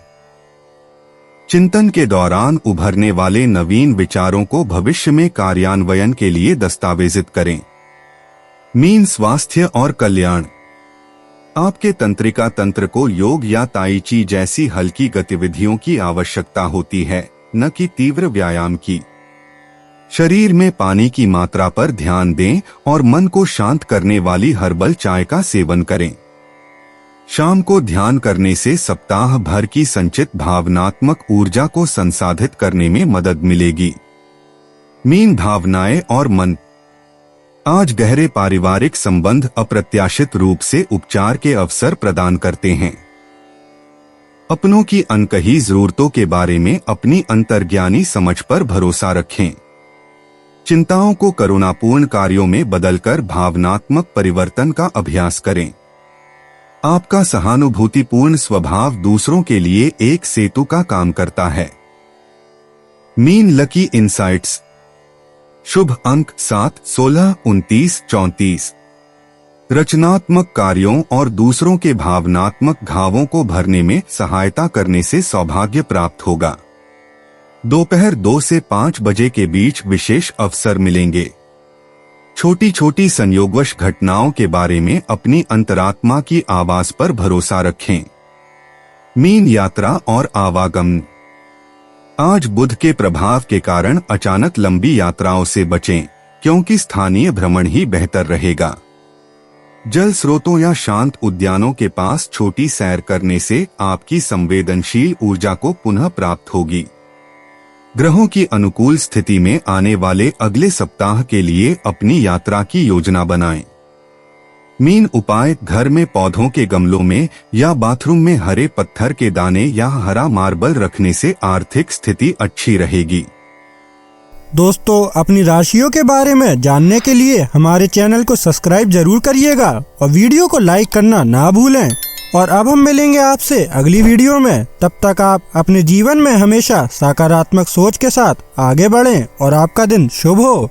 चिंतन के दौरान उभरने वाले नवीन विचारों को भविष्य में कार्यान्वयन के लिए दस्तावेजित करें। मीन स्वास्थ्य और कल्याण। आपके तंत्रिका तंत्र को योग या ताई ची जैसी हल्की गतिविधियों की आवश्यकता होती है, न कि तीव्र व्यायाम की। शरीर में पानी की मात्रा पर ध्यान दें और मन को शांत करने वाली हर्बल चाय का सेवन करें। शाम को ध्यान करने से सप्ताह भर की संचित भावनात्मक ऊर्जा को संसाधित करने में मदद मिलेगी। मीन भावनाएं और मन। आज गहरे पारिवारिक संबंध अप्रत्याशित रूप से उपचार के अवसर प्रदान करते हैं। अपनों की अनकही जरूरतों के बारे में अपनी अंतर्ज्ञानी समझ पर भरोसा रखें। चिंताओं को करुणापूर्ण कार्यों में बदलकर भावनात्मक परिवर्तन का अभ्यास करें। आपका सहानुभूतिपूर्ण स्वभाव दूसरों के लिए एक सेतु का काम करता है। Mean lucky insights. शुभ अंक 7, 16, 29, 34। रचनात्मक कार्यों और दूसरों के भावनात्मक घावों को भरने में सहायता करने से सौभाग्य प्राप्त होगा। दोपहर 2 से 5 बजे के बीच विशेष अवसर मिलेंगे। छोटी छोटी संयोगवश घटनाओं के बारे में अपनी अंतरात्मा की आवाज पर भरोसा रखें। मीन यात्रा और आवागमन। आज बुध के प्रभाव के कारण अचानक लंबी यात्राओं से बचें, क्योंकि स्थानीय भ्रमण ही बेहतर रहेगा। जल स्रोतों या शांत उद्यानों के पास छोटी सैर करने से आपकी संवेदनशील ऊर्जा को पुनः प्राप्त होगी। ग्रहों की अनुकूल स्थिति में आने वाले अगले सप्ताह के लिए अपनी यात्रा की योजना बनाएं। मीन उपाय: घर में पौधों के गमलों में या बाथरूम में हरे पत्थर के दाने या हरा मार्बल रखने से आर्थिक स्थिति अच्छी रहेगी। दोस्तों, अपनी राशियों के बारे में जानने के लिए हमारे चैनल को सब्सक्राइब जरूर करिएगा और वीडियो को लाइक करना ना भूलें। और अब हम मिलेंगे आपसे अगली वीडियो में। तब तक आप अपने जीवन में हमेशा सकारात्मक सोच के साथ आगे बढ़ें और आपका दिन शुभ हो।